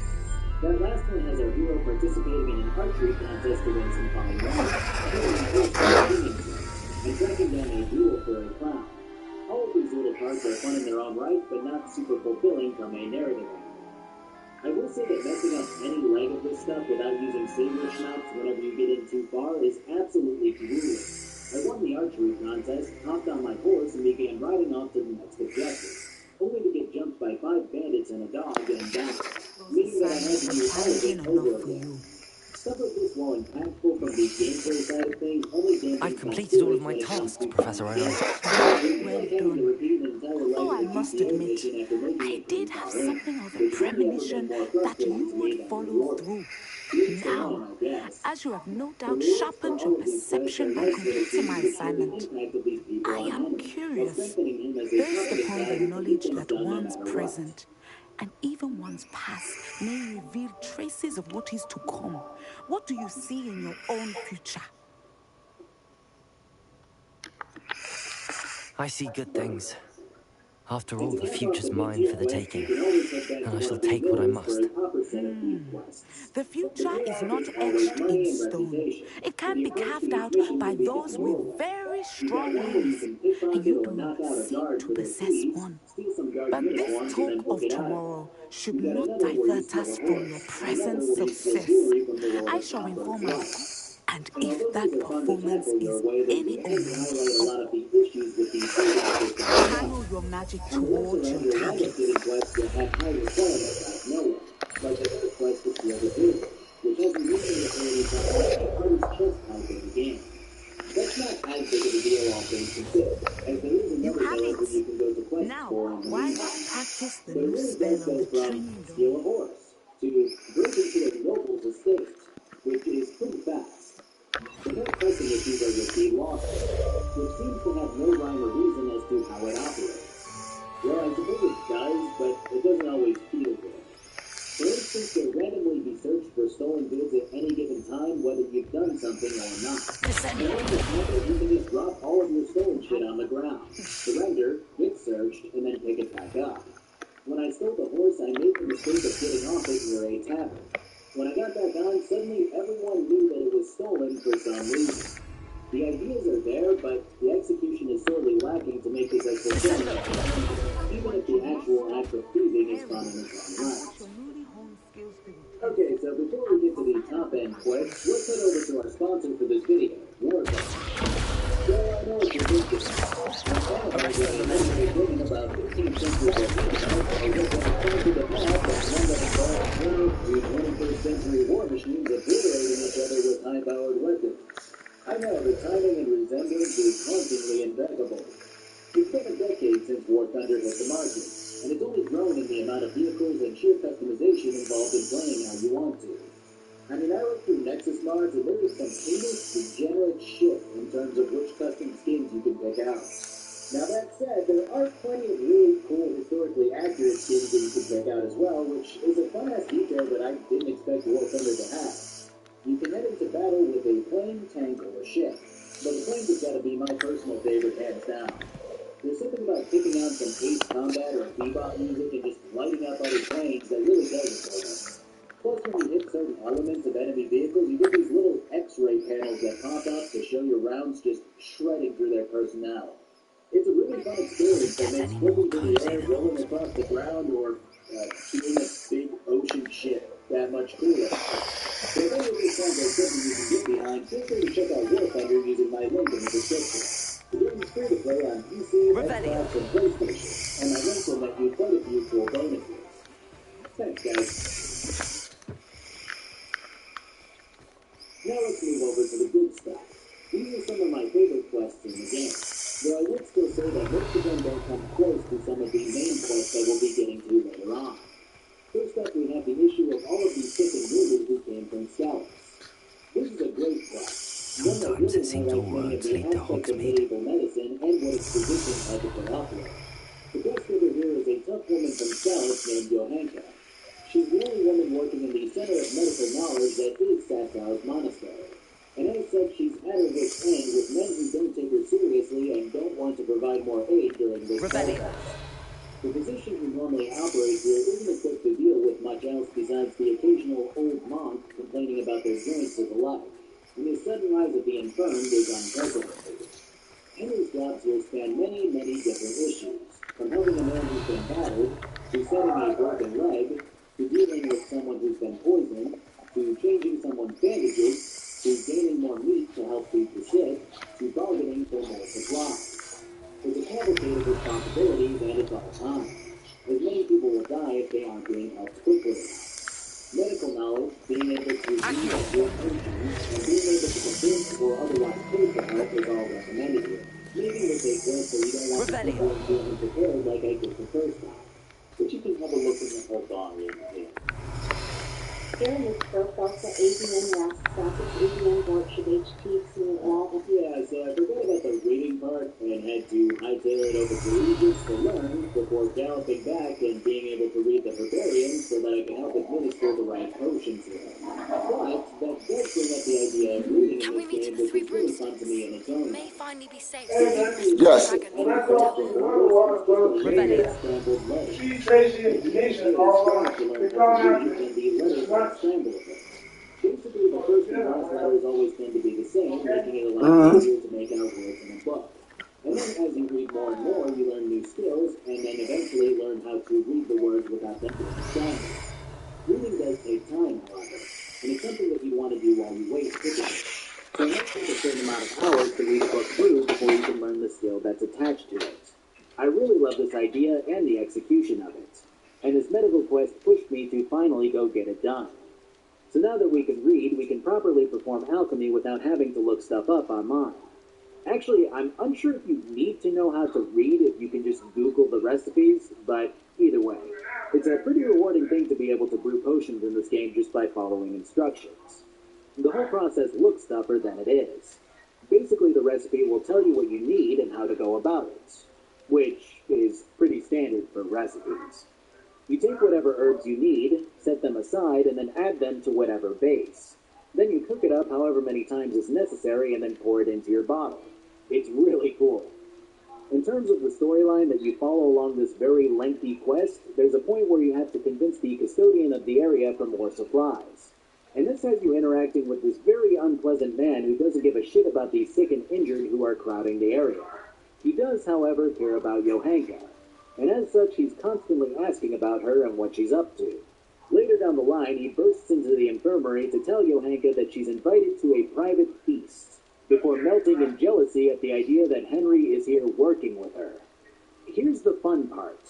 That last one has our hero participating in an archery contest to win some fine wine, and tracking down a duel for a crown. All of these little parts are fun in their own right, but not super fulfilling from a narrative angle. I will say that messing up any leg of this stuff without using saber schnapps whenever you get in too far is absolutely grueling. I won the archery contest, hopped on my horse, and began riding off to the next objective, only to get jumped by 5 bandits and a dog and died, meaning that I had to do all of it over again. Stuff like this, while impactful from the gameplay side of things, only dampens
I've completed all of my tasks, Professor Owen.
Well done. Though I must admit, I did have something of a premonition that you would follow through. Now, as you have no doubt sharpened your perception by completing my assignment, I am curious, based upon the knowledge that one's present and even one's past may reveal traces of what is to come. What do you see in your own future?
I see good things. After all, the future's mine for the taking, and I shall take what I must.
The future is not etched in stone. It can be carved out by those with very strong wills, and you do not seem to possess one. But this talk of tomorrow should not divert us from your present success. I shall inform us. And if that performance is any omen, channel your magic towards your target.
Like the first quest to steal the table, which has the usual ability to have a party's chest count in the game. That's not as big of a deal, all things considered, as there is another mode where you can go to quest
now,
for
why not practice the new spell on the training
steal a horse, to break into a noble's estate, which is pretty fast. The most pressing issues are with the lost, which seems to have no rhyme or reason as to how it operates. Well, I suppose it does, but it doesn't always feel good. For instance, you'll randomly be searched for stolen goods at any given time, whether you've done something or not. And once it's happened, you can just drop all of your stolen shit on the ground, surrender, get searched, and then pick it back up. When I stole the horse, I made the mistake of getting off it near a tavern. When I got back on, suddenly everyone knew that it was stolen for some reason. The ideas are there, but the execution is sorely lacking to make this as fulfilling, even if the actual act of thieving is fun in its own right. Okay, so before we get to the top-end quest, let's head over to our sponsor for this video, roleplaying. So I know what you're thinking. About 15th century to the past, one that involves 21st century war machines obliterating each other with high-powered weapons. I know, the timing and resemblance is hauntingly impeccable. It's been a decade since War Thunder hit the market, and it's only grown in the amount of vehicles and sheer customization involved in playing how you want to. I mean, I looked through Nexus mods, and there is some heinous, degenerate shit in terms of which custom skins you can pick out. Now that said, there are plenty of really cool, historically accurate skins that you can pick out as well, which is a fun-ass detail that I didn't expect War Thunder to have. You can head into battle with a plane, tank, or ship, but the planes have got to be my personal favorite hands down. There's something about picking out some Ace Combat or bebop music and just lighting up other planes that really does it for you. Plus, when you hit certain elements of enemy vehicles, you get these little X-ray panels that pop up to show your rounds just shredding through their personnel. It's a really fun experience that makes flipping through the air, rolling across the ground, or seeing a big ocean ship that much cooler. So if any of these sounds like something you can get behind, feel free to check out War Thunder using my link in the description. The game is free to play on PC, Xbox, and PlayStation, and my link will net you quite a few cool bonuses. Thanks, guys. Now let's move over to the good stuff. These are some of my favorite quests in the game, though I would still say that most of them don't come close to some of the main quests that we'll be getting to later on. First up, we have the issue of all of these sick and wounded who came from scouts. This is a great quest.
Sometimes it seems all roads lead to Hogsmeade.
Medicine and what its physicians had to put up with. The quest over here is a knowledge that is Sapphire's monastery. And as such, she's at her wit's end with men who don't take her seriously and don't want to provide more aid during this process. The physician who normally operates here isn't equipped to deal with much else besides the occasional old monk complaining about their joints or the like. And the sudden rise of the infirmed is unprecedented. Henry's jobs here span many, many different issues, from helping a man who's been battered, to setting a broken leg, to dealing with someone who's been poisoned, to changing someone's bandages, to gaining more meat to help feed the sick, to bargaining for more supplies. It's a cavalcade of responsibilities and it's all time, as many people will die if they aren't being helped quickly enough. Medical knowledge, being able to read good functions, and being able to convince or otherwise pay for help is all recommended here. Maybe with a girl so you don't want to people and feel unprepared like I did the first time. But you can have a look in the whole dog in here.
Here in this profile for ABN last status ABN Workshop HTC and all.
Yeah, so I forgot about the reading part and had to hightail it over to Egypt to learn before galloping back and being able to read the herbarium so that I can help administer the right potions here. But that does bring up the idea of reading in this game, which is really fun to me in its own
May
right.
finally be safe.
Yes.
She tracing information all
Basically, the first and last letters always tend to be the same, making it a lot easier to make out words in a book. And then as you read more and more, you learn new skills, and then eventually learn how to read the words without them being scrambled. Reading does take time, however, and it's something that you want to do while you wait typically. So it might take a certain amount of hours to read a book through before you can learn the skill that's attached to it. I really love this idea and the execution of it, and this medical quest pushed me to finally go get it done. So now that we can read, we can properly perform alchemy without having to look stuff up online. Actually, I'm unsure if you need to know how to read if you can just Google the recipes, but either way, it's a pretty rewarding thing to be able to brew potions in this game just by following instructions. The whole process looks tougher than it is. Basically, the recipe will tell you what you need and how to go about it, which is pretty standard for recipes. You take whatever herbs you need, set them aside, and then add them to whatever base. Then you cook it up however many times is necessary and then pour it into your bottle. It's really cool. In terms of the storyline that you follow along this very lengthy quest, there's a point where you have to convince the custodian of the area for more supplies. And this has you interacting with this very unpleasant man who doesn't give a shit about the sick and injured who are crowding the area. He does, however, care about Johanka, and as such he's constantly asking about her and what she's up to. Later down the line, he bursts into the infirmary to tell Johanka that she's invited to a private feast, before melting in jealousy at the idea that Henry is here working with her. Here's the fun part.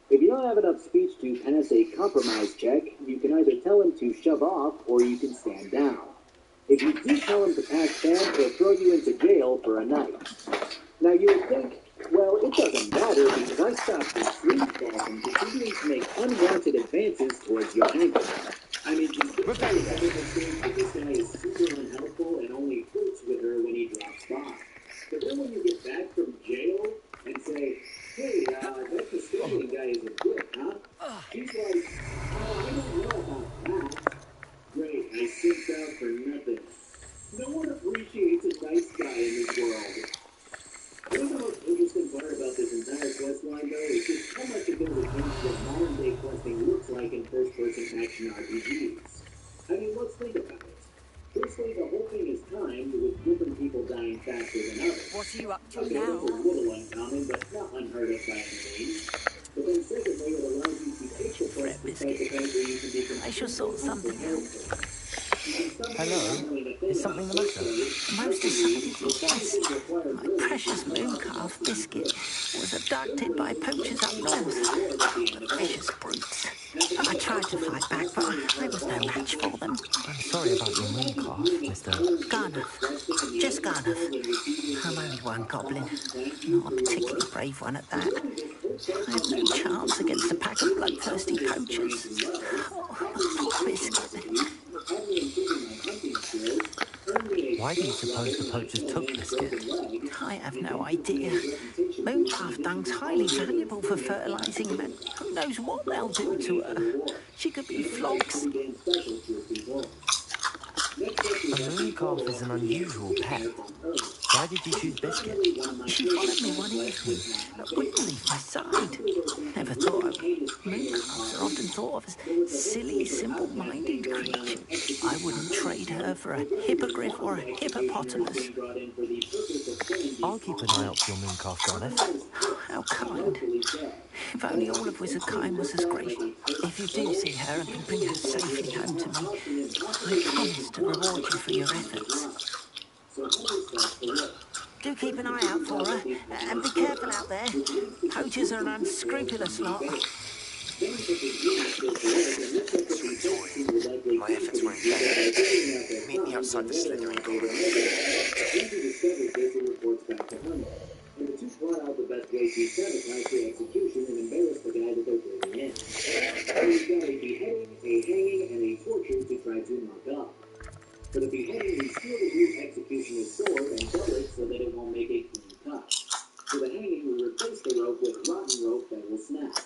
If you don't have enough speech to pass a compromise check, you can either tell him to shove off, or you can stand down. If you do tell him to pack fan, he'll throw you into jail for a night. Now you would think, well, it doesn't matter because I stopped the sleazeball from continuing to make unwanted advances towards Johanka. I mean, she's good at everything, but this guy is super unhelpful and only flirts with her when he drops by. But then when you get back from jail and say, hey, that custodian guy isn't good, huh? She's like, oh, I don't know about that. Great, I simped out for nothing. No one appreciates a nice guy in this world. I think the most interesting part about this entire quest line, though, is just how much of it is against what modern-day questing looks like in first-person action RPGs. I mean, let's think about it. Firstly, the whole thing is timed, with different people dying faster than others.
What are you up to
Okay,
now?
that's a little uncommon, but not unheard of by any means. But then secondly, it allows you to take the quest despite the fact that you can be
I shall sort something out.
Hello? Is something the matter?
Most decidedly, yes. My precious mooncalf biscuit was abducted by poachers up north. The vicious brutes. I tried to fight back, but I was no match for them.
I'm sorry about your moon calf, Mr.
Garnuff. Just Garnuff. I'm only one goblin. Not a particularly brave one at that. I have no chance against a pack of bloodthirsty poachers. Oh, poor biscuit.
Why do you suppose the poachers took Biscuit?
I have no idea. Mooncalf dung's highly valuable for fertilising, and who knows what they'll do to her. She could be flogs.
A mooncalf is an unusual pet. Why did you choose Biscuit?
She followed me one evening, but wouldn't leave my side. Never thought I would. Mooncalves are often thought of as silly, simple-minded creatures. I wouldn't trade her for a hippogriff or a hippopotamus.
I'll keep an eye out for your mooncalf, Gareth.
How kind. If only all of Wizardkind was as gracious. If you do see her and can bring her safely home to me, I promise to reward you for your efforts.
Do keep an eye out for her, and be careful out there. Poachers are an unscrupulous lot.
My efforts were in vain. Meet me outside the Slytherin corner.
And the two plot out the best way to sabotage the execution and embarrass the guy that they're bringing in. So we've got a beheading, a hanging, and a torture to try to knock off. For the beheading, we steal the group's executioner's sword and dull it so that it won't make a clean cut. For the hanging, we replace the rope with rotten rope that will snap.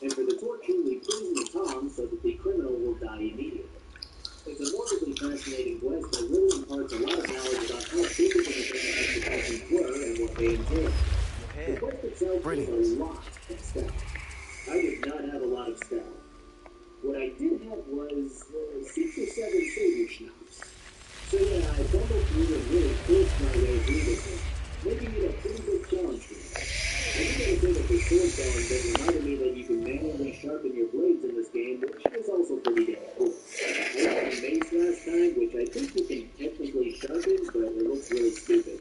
And for the torture, we poison the tongs so that the criminal will die immediately. It's a morbidly fascinating quest that really imparts a lot of knowledge about how basic and executions were and what they entailed. The quest itself is a lot of stealth. I did not have a lot of stealth. What I did have was 6 or 7 saber schnapps. So yeah, I bumbled through and really forced my way through this one, making it a pretty good challenge for me. I do gotta say that the sword drawing bit reminded me that you can manually sharpen your blades in this game, which is also pretty damn cool. I got a mace last time, which I think you can technically sharpen, but it looks really stupid.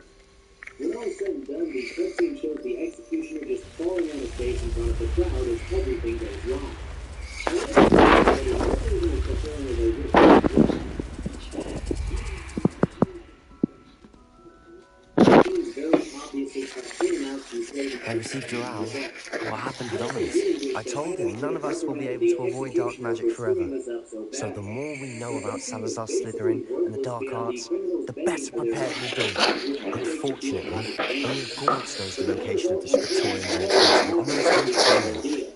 When all is said and done, the cutscene shows the executioner just falling on his face in front of the crowd as everything goes wrong.
I received your owl. What happened with Ominous?
I told him none of us will be able to avoid dark magic forever. So the more we know about Salazar Slytherin and the dark arts, the better prepared we'll be. Unfortunately, only Hogwarts knows the location of the Scriptorium's entrance, and Ominous won't tell me.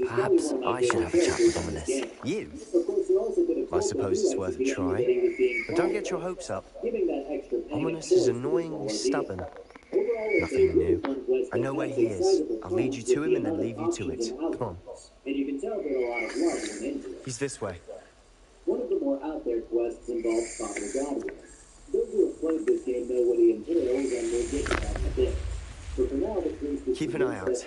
Perhaps I should have a chat with Ominous.
You? I suppose it's worth a try. But don't get your hopes up. Ominous is annoyingly stubborn. Nothing new. I know where he is. I'll lead you to him and then leave you to it. Come on.
And you can tell that a lot of love went into it.
He's this way.
One of the more out there quests involves Father Godwin. Those who have played this game know what he entails, and we'll get to that in a bit. But for now, the priest
Keep an eye out.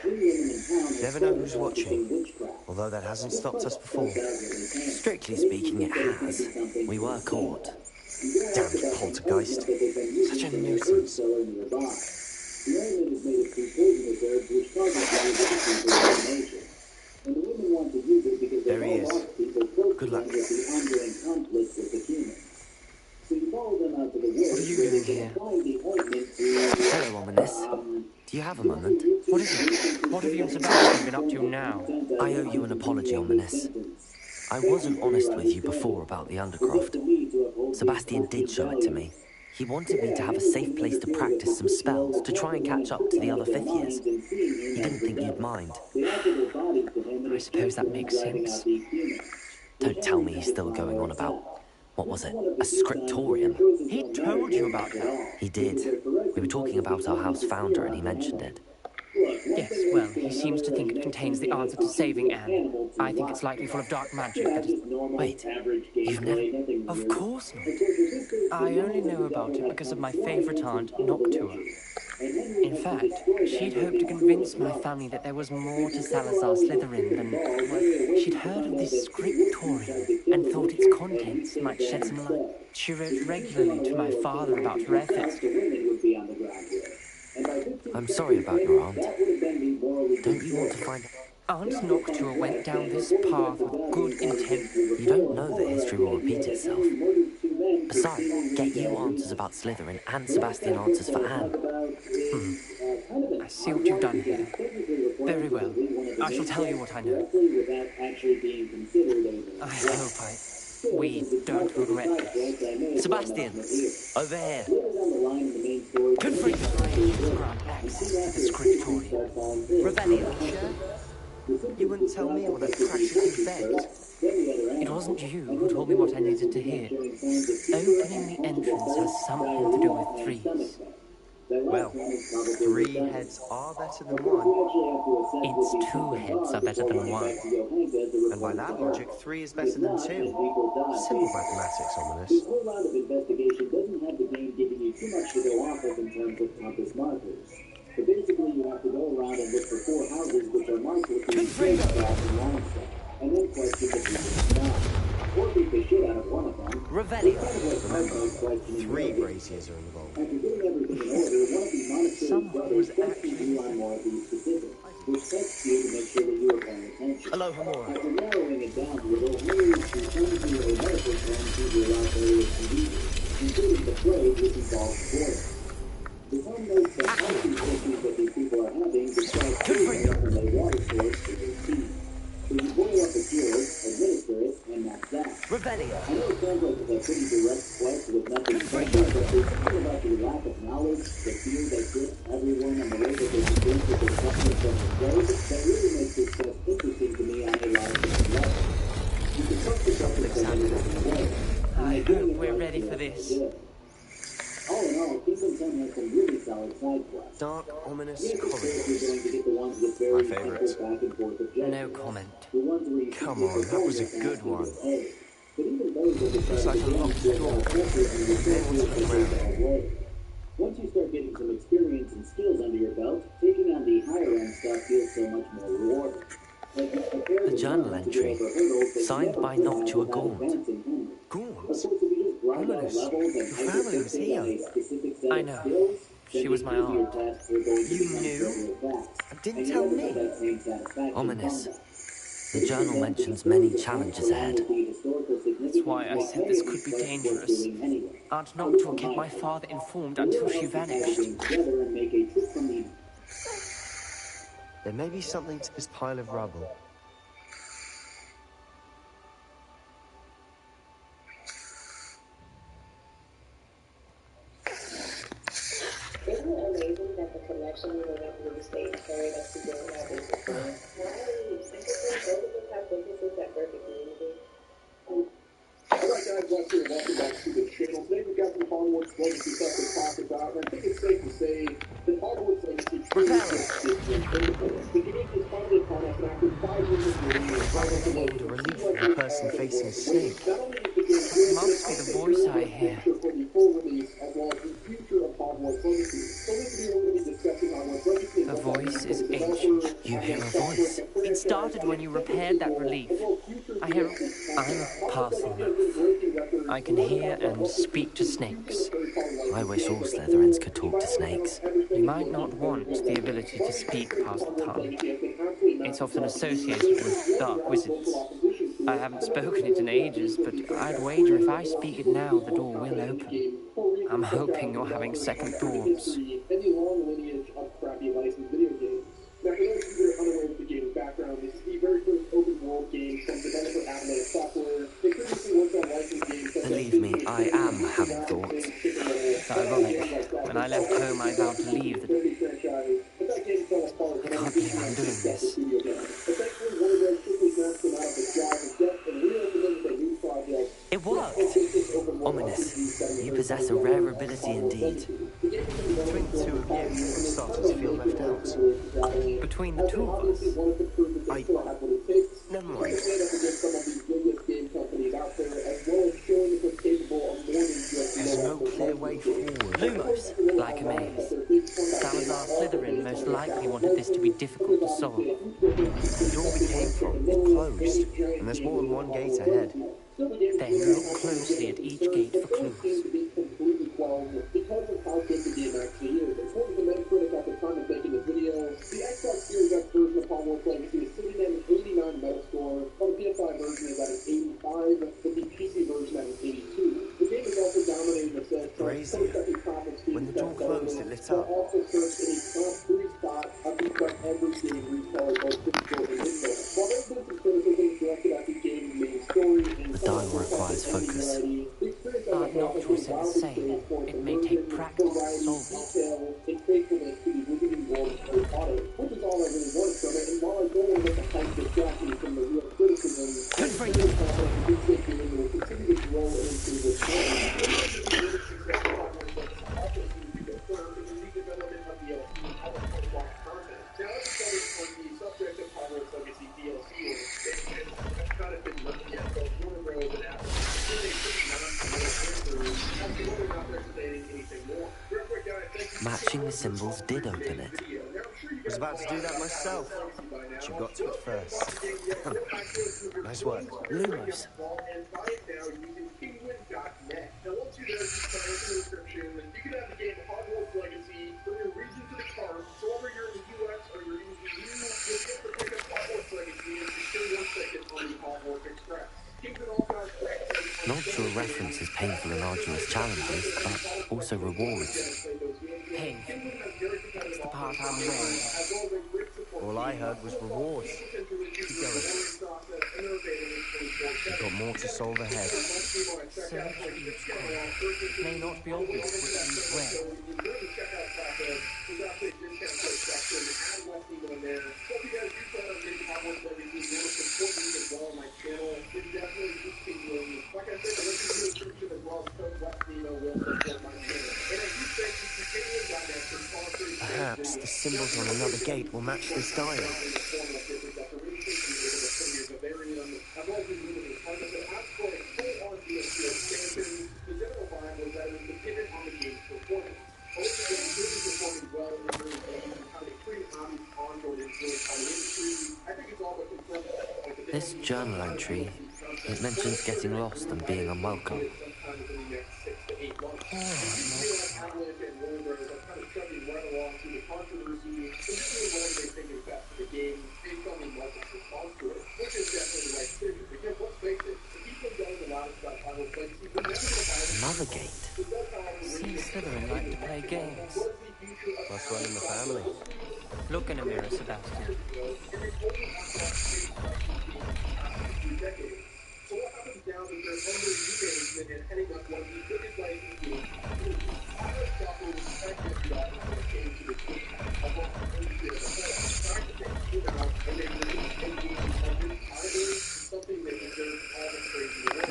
Never know who's watching, although that hasn't stopped us before.
Strictly speaking, it has. We were caught.
Damned poltergeist. Such a nuisance.
The ointment is made of 2 poisonous herbs which causes resistance to inflammation. And the women want to use it because
there he is. Good luck.
With the ongoing conflict with the humans. So you follow them out to the woods.
What are you doing here? Hello, Ominous. Do you have a moment?
What is it? What have you and Sebastian been up to now?
I owe you an apology, Ominous. I wasn't honest with you before about the Undercroft. Sebastian did show it to me. He wanted me to have a safe place to practice some spells to try and catch up to the other 5th years. He didn't think you'd mind.
I suppose that makes sense.
Don't tell me he's still going on about, what was it, a scriptorium?
He told you about that?
He did. We were talking about our house founder and he mentioned it.
Yes, well, he seems to think it contains the answer to saving Anne. I think it's likely full of dark magic that is...
Wait, you've never...
Of course not. I only know about it because of my favourite aunt, Noctua. In fact, she'd hoped to convince my family that there was more to Salazar Slytherin than... Well, she'd heard of this scriptorium and thought its contents might shed some light. She wrote regularly to my father about her efforts.
I'm sorry about your aunt. Don't you want to find...
Aunt Noctua went down this path with good intent.
You don't know that history will repeat itself. Besides, get you answers about Slytherin and Sebastian answers for Anne.
I see what you've done here. Very well. I shall tell you what I know. I hope we don't regret this.
Sebastian, over here.
Confirm grant access to the scriptorium. Rebellion.
You wouldn't tell me what I practically begged.
It wasn't you who told me what I needed to hear. Opening the entrance has something to do with threes.
Well, 3 heads are better than 1.
It's 2 heads are better than 1.
And by that logic, 3 is better than 2. Simple mathematics, Ominous.
This whole round of investigation doesn't have the game giving you too much to go off of in terms of compass markers. But basically, you have to go around and look for 4 houses which are marked with the straight stars and line stuff, and then question the people's sky. Or beat the shit out of one of them.
Revelio.
Remember, 3 braziers are involved.
After getting everything in order, one of the monastery brothers questions you on more of these specifics, which tests you to make sure that you are paying attention.
Aloha more.
After narrowing it down to a little maze, you turn to a medical plan to your last area of convenience, including the plague, which involves boiling. The sun notes that all these issues that these people are having describe cooling up from a water source to their teeth. So you boil up the cure, administer it, and that's that.
Revelio.
I know it sounds like it's a pretty direct quest with nothing special, but there's something about the lack of knowledge, the fear that grips everyone, and the way that they think that they're suffering from the plague that really makes this quest interesting to me on a lot of different levels. You can trust yourself to say anything way.
I hope we're ready for this.
All in all, Kingdom Come has some really solid side quests.
Dark, ominous
Yes,
corridors.
you're going to get the ones with very
My favourite.
simple back and forth objectives.
No comment.
The ones where you
Come on, that was a good one.
But even those are the
Looks like a locked door.
Once you start getting some experience and skills under your belt, taking on the higher end stuff feels so much more rewarding.
The journal entry, signed by Noctua Gaunt.
Gaunt? Ominous, your family was here.
I know. She was my aunt.
You knew? And didn't tell me.
Ominous. The journal mentions many challenges ahead.
That's why I said this could be dangerous. Aunt Noctua kept my father informed until she vanished.
There may be something to this pile of rubble.
Isn't it amazing that the connection with the blue state carried us to doing that basically? Why are we secretly both of us have businesses that work at community?
Alright guys, Lester, and welcome back to the channel. Today we've got some Hogwarts legacy stuff to talk about, and I think it's safe to say that Hogwarts legacy truly is independent. The game is finally upon us, and after 5 years of waiting,
Named a relief from the person facing Snape.
not only is the game
Must be the voice I hear.
for the full release, as well as the future of Hogwarts legacy. So this video we're going to be discussing Hogwarts legacy.
The voice is ancient.
You hear a voice.
It started when you repaired that relief. I'm a parcel mouth. I can hear and speak to snakes.
I wish all Slytherins could talk to snakes.
You might not want the ability to speak past the tongue. It's often associated with dark wizards. I haven't spoken it in ages, but I'd wager if I speak it now, the door will open. I'm hoping you're having second thoughts.
Any long lineage of crappy licensed video games. Now, for those of you that are unaware of the game's background, this is the very first open world game from developer Atlantic Software. They previously worked on licensed games such as
Believe me, I am having thoughts.
It's ironic. When I left home, I vowed to leave the...
I can't believe I'm doing this. It worked! Ominous. You possess a rare ability indeed.
Between the 2 of you, I'm starting to feel left out.
Between the 2 of us,
Never mind. There's no clear way forward.
Lumos, like a maze. Salazar Slytherin most likely wanted this to be difficult to solve.
The door we came from is closed, and there's more than one gate ahead.
Then look closely at each gate for clues.
Because of how good the game actually is. According to Metacritic at the time of making this video, the Xbox Series X version of Hogwarts Legacy is sitting at an 89 Metascore, while the PS5 version is at an 85, but the PC version at an 82. The game is also dominating the sales charts.
When the door closed, it lit up.
Also searched in a top 3 spot of just about every game retailer, both physical and digital. While there's been some criticism directed at the game's main story and
The dial requires focus.
Aunt Noctua said the same. It may take practice to solve it.
and faithfulness to the wizarding world of Harry Potter, which is all I really wanted from it. And while I don't want to let the
distracting from the real criticism that this game will continue to grow into the also seems to be confirmed in the redevelopment of DLC and other post-launch content. Now, let's cover on the subject of Hogwarts Legacy DLC expansion. That's kind of been left yet, both Warner Bros. And Apple give a pretty non-committal answers as to whether or not they're saying anything more. Real quick, guys, thank you.
Matching the symbols did open it.
I was about to do that myself, but you got to it first. Nice work.
Lumos.
Now, once you're there, just put in the description. You can have the game Hogwarts Legacy. Bring your region to the card. So whether you're in the US or you're in the EU, you'll get to pick up Hogwarts Legacy and secure your ticket on the Hogwarts Express. Kings and all guys practice.
Not to a reference as painful and arduous challenges, but also rewards.
Pain. It's the part I'm wearing.
All I heard was rewards. Keep going. You've got more to solve ahead.
Search each corner. It may not be obvious what you wear.
Perhaps the symbols on another gate will match this dial.
This journal entry, it mentions getting lost and being unwelcome. Another gate.
See Slytherin like to play games.
Must run in the family.
Look in a mirror, Sebastian.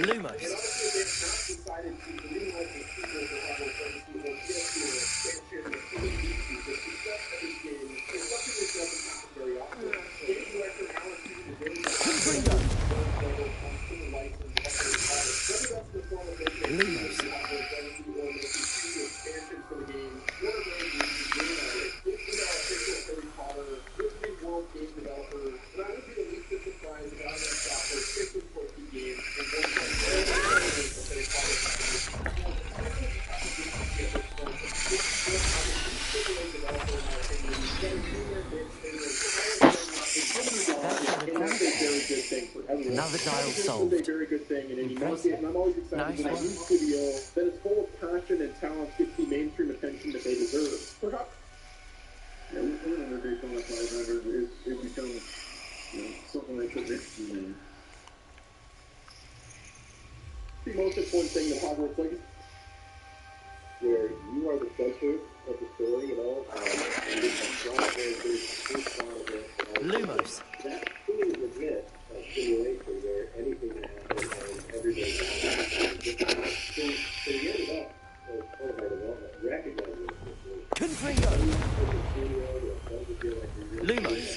Lumos. Another dial solved.
It's a very good thing in any market, and I'm always excited when a new studio that is full of passion and talent gets the mainstream attention that they deserve. Perhaps. Yeah, when they come up 500, it becomes something like tradition. The most important thing that Hogwarts Legacy, where you are the center of the story, and it's
Lumos.
That's truly legit simulation where anything can happen and everything happens. So we ended up, as part of our development, recognizing this.
Confringo. Lumos.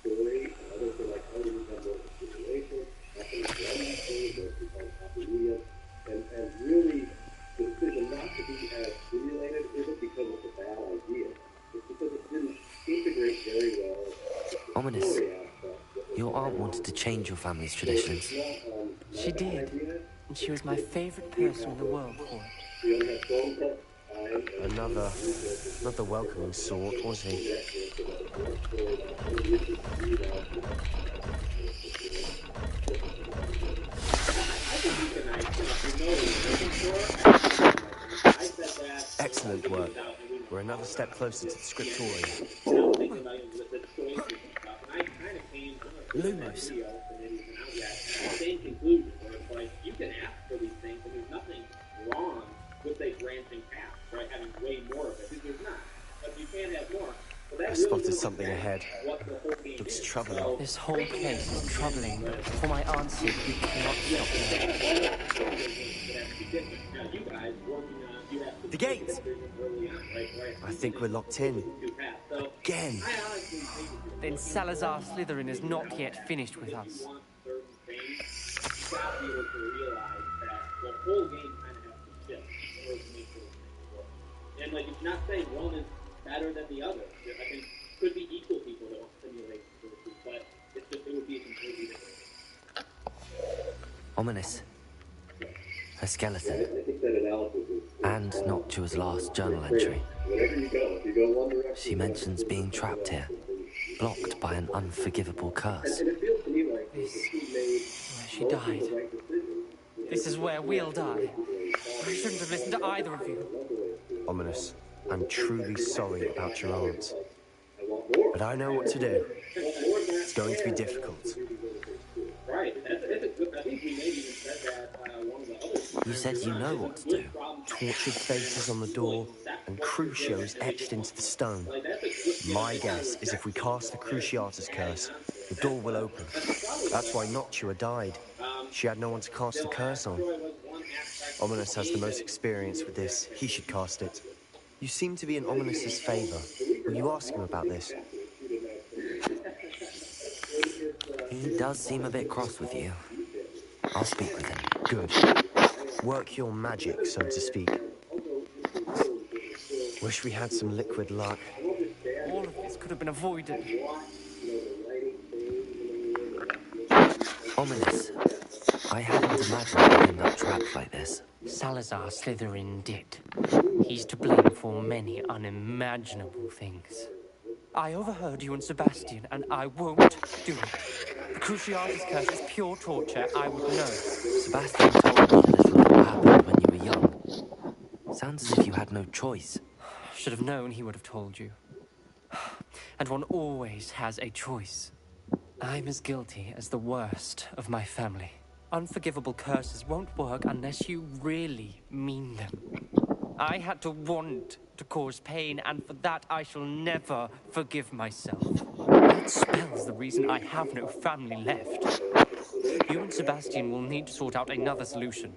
Story, and others are like, oh, you have more simulation, and really, the decision not to be as stimulated isn't because it's a bad idea. It's because it didn't integrate very well.
Ominous. Your aunt wanted to change your family's traditions.
She did. And she was my favorite person in the world for it.
Another welcoming sort, was he? Excellent work. We're another step closer to the scriptorium.
Lumos.
Same conclusion where it's like you can ask for these things and there's nothing wrong with a branching path, right? Having way more of it, because there's not. But you can have more. So that
I
really
spotted something ahead.
what the whole game
Looks troubling.
This whole place is troubling, but for my aunt's sake, we cannot stop now.
The gate! I think we're locked in. Again.
Then Salazar Slytherin is not yet finished with us.
And like, it's not saying one is better than the other. I think could be equal people that will simulate ability, but it's just, it would be completely different.
Ominous. Her skeleton. And Noctua's last journal entry. She mentions being trapped here, blocked by an unforgivable curse.
This is where she died. This is where we'll die. I shouldn't have listened to either of you.
Ominous, I'm truly sorry about your aunt. But I know what to do. It's going to be difficult.
Right. I think we maybe even said that one of the other...
You said you know what to do.
Tortured faces on the door and Crucios etched into the stone. My guess is if we cast the Cruciatus curse, the door will open. That's why Noctua died. She had no one to cast the curse on. Ominous has the most experience with this. He should cast it. You seem to be in Ominous's favor. Will you ask him about this?
He does seem a bit cross with you. I'll speak with him.
Good. Work your magic, so to speak. Wish we had some liquid luck.
All of this could have been avoided.
Ominous. I hadn't imagined you'd end up trapped like this.
Salazar Slytherin did. He's to blame for many unimaginable things. I overheard you and Sebastian, and I won't do it. The Cruciatus curse is pure torture, I would know.
Sebastian told me a little of what happened when you were young. Sounds as if you had no choice.
Should have known he would have told you. And one always has a choice. I'm as guilty as the worst of my family. Unforgivable curses won't work unless you really mean them. I had to want to cause pain, and for that I shall never forgive myself. That spells the reason I have no family left. You and Sebastian will need to sort out another solution.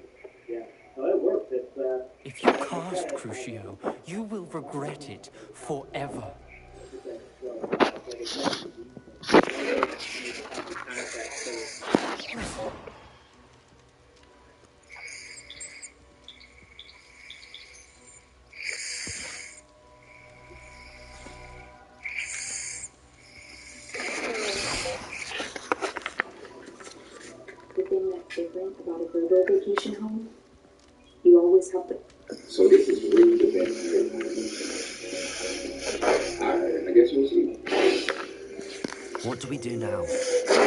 If you cast Crucio, you will regret it forever.
Different about a Virgo vacation home. You always have the...
So this is really the best. Alright, I guess we'll see.
What do we do now?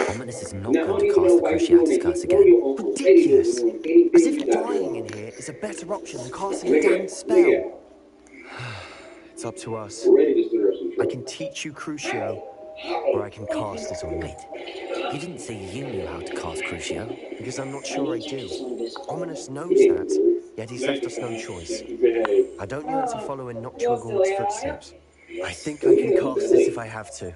Ominous is not going to cast the Cruciatus curse again.
Ridiculous! As if dying in here is a better option than casting a damned spell. It's up to us. I can teach you Crucio, or I can cast it on you.
Wait, you didn't say you knew how to cast Crucio.
Because I'm not sure I do. Ominous knows that, yet he's left us no choice. I don't want to follow in Noctua Gaunt's footsteps. I think I can cast this if I have to.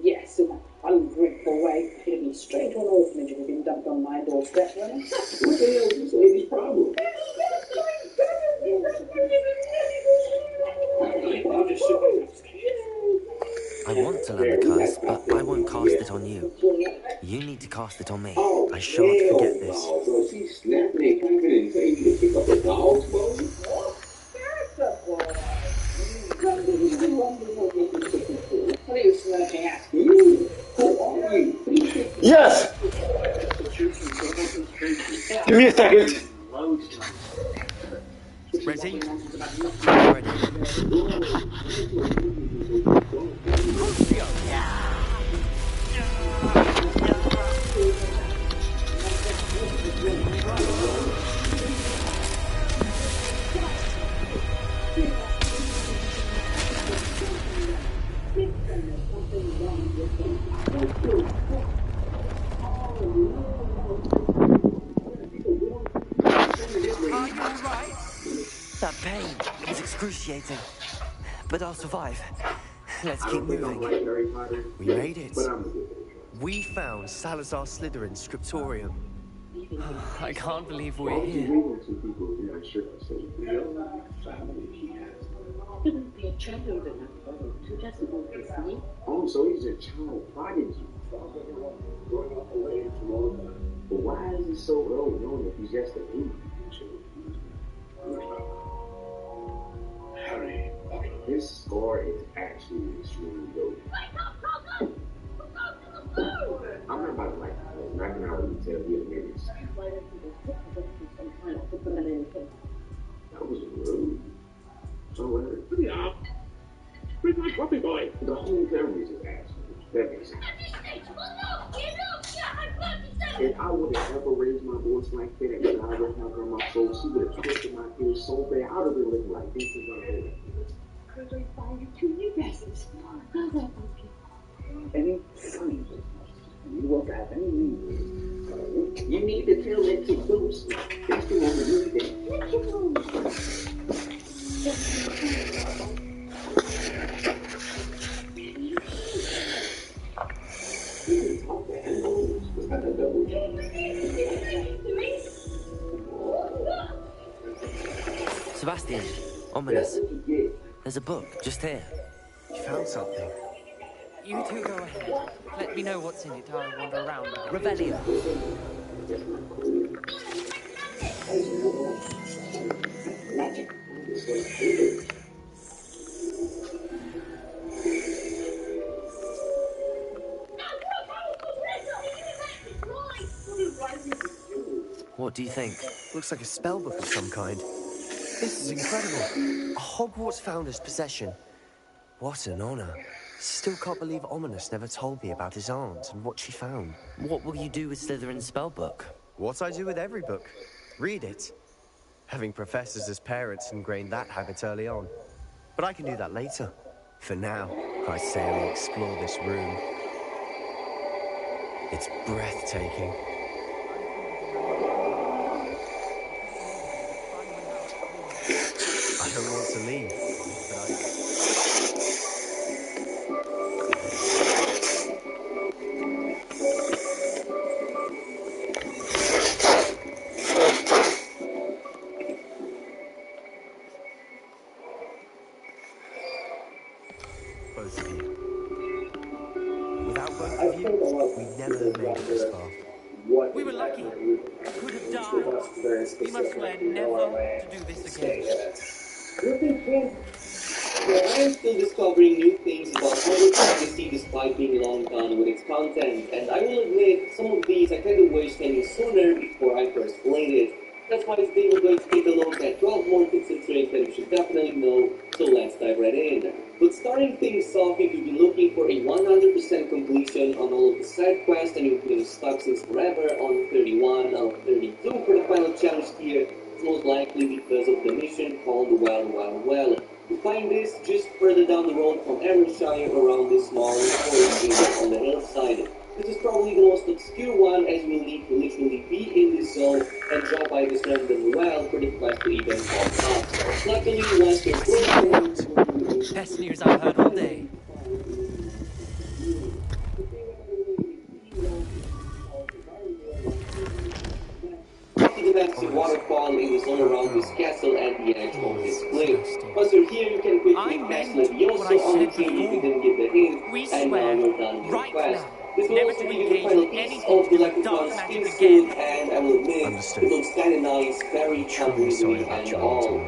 Yes, in that ungrateful way. It'd have been straight to an orphanage if it'd been dumped on my doorstep, wouldn't it?
What the hell is this lady's problem?
I want to learn the curse, but I won't cast it on you. You need to cast it on me.
I shan't forget this.
So she's snapping and clapping and telling you to pick up the dog's bone?
What are you smirking at?
Who are you?
Yes! Give me a second.
Ready?
That pain is excruciating, but I'll survive.
Let's keep moving. We made it. We found Salazar Slytherin's scriptorium.
I can't believe we're here.
Couldn't be a child enough to just move his knee.
Oh, so he's a child prodigy. Growing up away from all that. But why is he so early knowing that he's just a baby? Harry Potter. His score is actually extremely dope. I'm not about to like knocking out of the tail the minutes. That was rude. So weird. Yeah. Where's my puppy boy? The whole family is asshole. That makes sense. If I would have ever raised my voice like that, and I would have her on my soul, she would have twisted my hair so bad, I would have been looking like this is unholy.
Because I found you 2 new dresses. How's that for you?
Any funny business? You won't have any need.
You need to tell that to Bruce. That's the one who did that.
Sebastian, ominous. There's a book just here.
You found something.
You two go ahead. Let me know what's in it. I'll wander around.
Revelio. What do you think?
Looks like a spellbook of some kind. This is incredible. A Hogwarts founder's possession. What an honor. Still can't believe Ominous never told me about his aunt and what she found.
What will you do with Slytherin's spellbook?
What I do with every book. Read it. Having professors as parents ingrained that habit early on. But I can do that later. For now, I say we explore this room. It's breathtaking. I don't want to leave, but I... Both of you. Without both of you, we'd never have made it this far.
We were lucky. Could have died. We must swear never to do this again.
I am still discovering new things about Hogwarts Legacy despite being long done with its content, and I will admit, some of these I kind of wish came sooner before I first played it. That's why today we're going to take a look at 12 more tips and tricks that you should definitely know, so let's dive right in. But starting things off, if you've been looking for a 100% completion on all of the side quests and you've been stuck since forever on 31 out of 32 for the final challenge here, it's most likely because of the mission called Well. You find this just further down the road from Ayrshire around this small forest area on the hillside. This is probably the most obscure one, as you will need to literally be in this zone and drop by this random well for the quest to even pop up. Luckily, once you're close,
best news I've heard all day.
the massive waterfall in the zone around this castle at the edge of this cliff. Once you're here, you can quickly cast Levioso on the team if you didn't get the hint, and now you're done with the quest. This will also give you the final piece of the Leprechaun skin suit, and I will admit, it looks kinda nice, very chubby and all.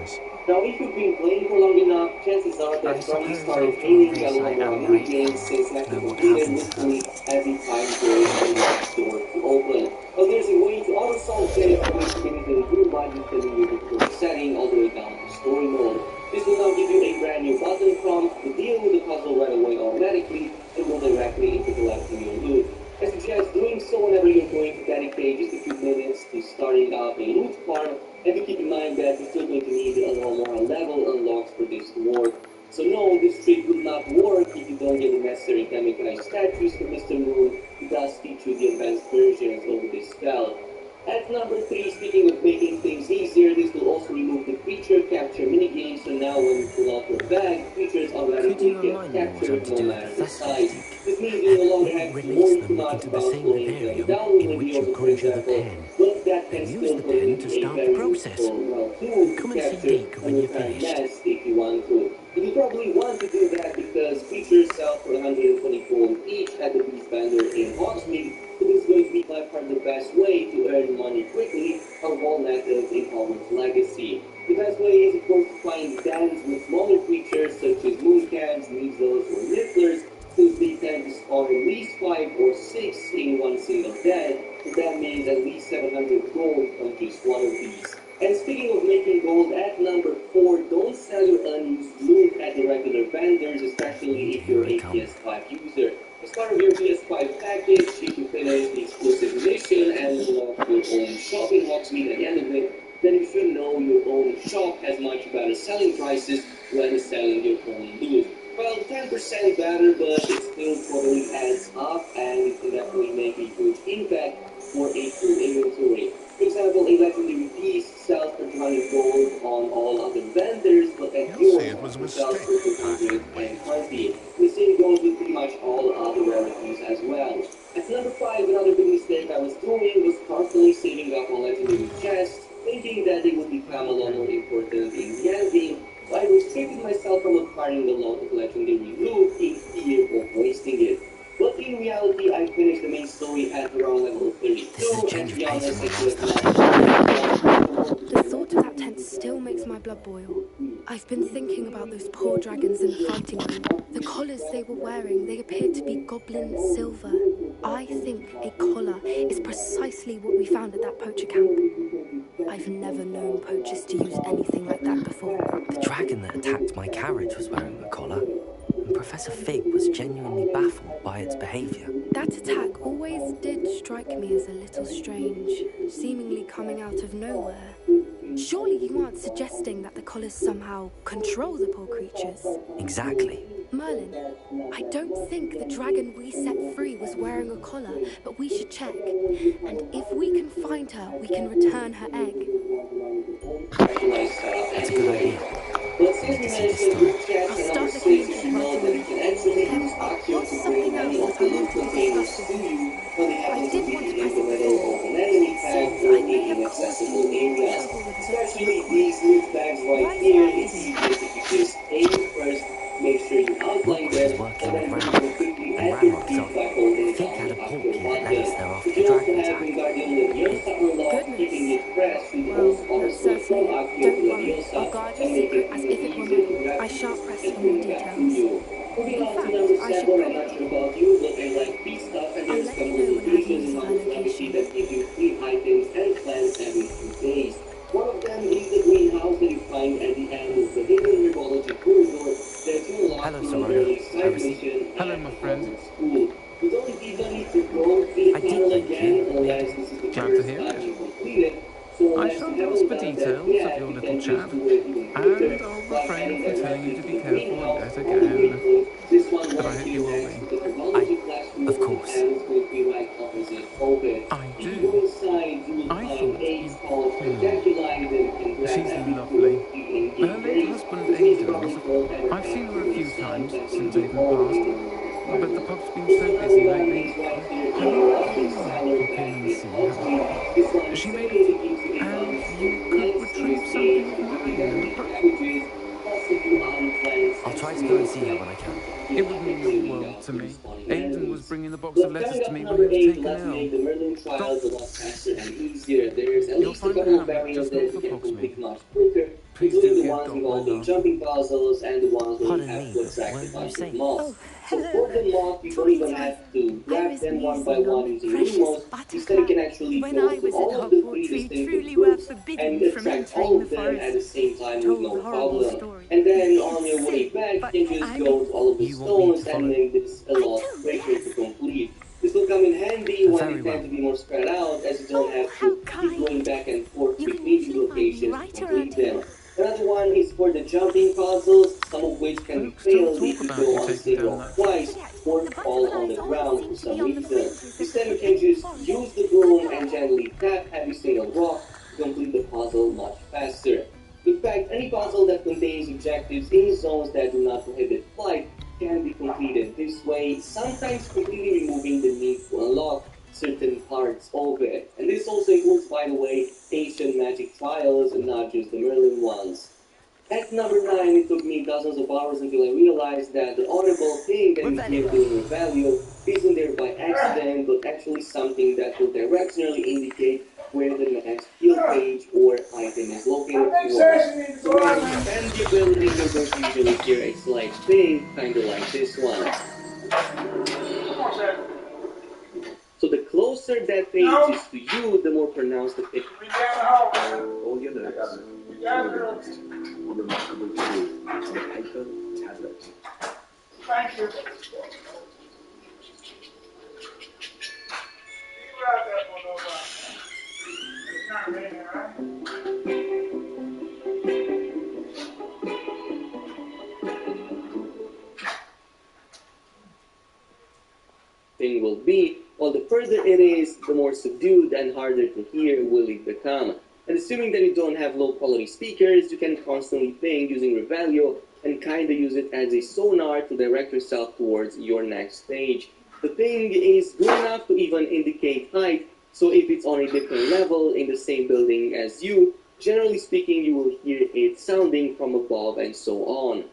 Now, if you've been playing for long enough, chances are that you probably started hating yellow on mini games since you have to complete it literally every time there is a next door to open. But there's a way to auto-solve it, which means that your mind is telling you the first setting all the way down to story mode. This will now give you a brand new button prompt to deal with the puzzle right away automatically and go directly into collecting your loot. I suggest doing so whenever you're going to dedicate just a few minutes to starting up a loot farm, and to keep in mind that you're still going to need a little more level unlocks for this to work. So no, this trick will not work if you don't get the necessary chemicalized statues from Mr. Moon, who does teach you the advanced versions of this spell. At number 3, speaking of making things easier, this will also remove the creature capture minigames, so now when you pull out your bag, creatures automatically get captured no matter the size. This means you no longer have to
Release
worry too
them
much
into the
about
same
slowing them
vivarium
down
in
when
which
videos,
you
for
conjure the
example,
pen.
but that can
Then use
still
the
prove
pen to
a
start the
very
process.
useful tool to
Come and see
capture
Dacre when you're
unretired
finished.
nest if you want to. And you probably want to do that because creatures sell for 120 gold each at the beast vendor in Hogsmeade, so this is going to be by far the best way to earn money quickly of all methods in Hogwarts Legacy. The best way is of course to find dens with smaller creatures such as mooncalves, measles, or nifflers, since they tend to spawn at least 5 or 6 in one single den, so that means at least 700 gold from just one of these. And speaking of making gold, at number 4, don't sell your unused loot at the regular vendors, especially if you're a PS5 user. As part of your PS5 package, if you finish the exclusive mission and unlock your own shop in Hogsmeade at the end of it, then you should know your own shop has much better selling prices when selling your own loot. Well, 10% better, but it still totally adds up, and it can definitely make a huge impact for a full inventory. For example, a legendary piece sells for 200 gold on all other vendors, but at yours it sells for 220. The same goes with pretty much all other rarities as well. At number 5, another big mistake I was doing was constantly saving up on legendary chests, thinking that they would become a lot more important in the endgame. So I restricted myself from acquiring a lot of legendary loot in fear of wasting it. But in reality, I finished the main story at around level 32, and to be honest, I could have managed.
The thought of that tent still makes my blood boil. I've been thinking about those poor dragons in the fighting room. The collars they were wearing, they appeared to be goblin silver. I think a collar is precisely what we found at that poacher camp. I've never known poachers to use anything like that before.
The dragon that attacked my carriage was wearing a collar, and Professor Fig was genuinely baffled by its behaviour.
That attack always did strike me as a little strange, seemingly coming out of nowhere. Surely you aren't suggesting that the collars somehow control the poor creatures?
Exactly.
Merlin, I don't think the dragon we set free was wearing a collar, but we should check. And if we can find her, we can return her egg.
That's a good idea.
But since we mentioned group chats at number 6, you should know that you can actually use Accio to bring any opening containers to you when they happen to be in the middle of an enemy tag or in an accessible area. Especially these loot bags right here, it's easiest if you just aim first, make sure you outline them, and then you can quickly add your feedback holding on the Accio button. You can also have Wingardium Leviosa unlocked, keeping it fresh with those honestly from Accio to Leviosa, and make it
as if it were mine. I shan't press for more details.
Moving on to number 7, I'm not sure about you, but I like these stuff, and there's a couple of locations in Hogwarts Legacy that give you free items and plants every 2 days. One of them is the greenhouse that you find at the end of the hidden herbology corridor that you unlock in an early side mission
Hello, my friend.
school. You don't even need to go through the tunnel again unless this is the first time you complete it. So
I shan't ask for details of your little chat, and I'll refrain from telling you to be careful and better again. But I hope you will be.
Of course.
I do. I thought she's lovely. Her late husband, Aiden's, I've seen her a few times since Aiden passed, but the pub's been so busy lately. I mean, pop in and see her. She may be, and you could retrieve something of mine.
I'll try to go and see her when I can.
It would mean the world to me. Aiden was bringing the box of letters to me when he was taken ill.
You'll find a couple just north of Hogsmeade. Please do the ones involving jumping puzzles and the ones where you have to attract a bunch of moths. So for the moth, you're probably gonna have to grab them one by one using Lumos. Instead, you can actually go to all of the three distinct groups and attract all of them at the same time with no problem. And then on your way back, you can just go to all of the stones and make this a lot quicker to complete. This will come in handy when you tend to be more spread out, as you don't have to keep going back and forth between the locations to complete them. Another one is for the jumping puzzles, some of which can be failed if you go on single or twice. or
The
fall on
butterflies
the
always
ground
seem
for
to be
some
on the
reason.
fringes of the
Instead, you can
forbidden
just
forest.
use the broom and gently tap every single rock to complete the puzzle much faster. In fact, any puzzle that contains objectives in zones that do not prohibit flight can be completed this way, sometimes completely removing the need to unlock certain parts of it. And this also includes, by the way, ancient magic trials and not just the Merlin ones. At number 9, it took me dozens of hours until I realized that the audible thing that you hear during Revelio isn't there by accident, but actually something that will directionally indicate where the next skill page or item is located towards. So when you spend the ability, you're going to usually hear a slight ping, kinda like this one. So the closer that page is to you, the more pronounced the ping.
All your notes organized. Remarkable tool on paper, tablet.
Thank you.
Thing will be, while the further it is, the more subdued and harder to hear will it become. And assuming that you don't have low quality speakers, you can constantly ping using Revelio and kinda use it as a sonar to direct yourself towards your next stage. The ping is good enough to even indicate height, so if it's on a different level in the same building as you, generally speaking you will hear it sounding from above and so on.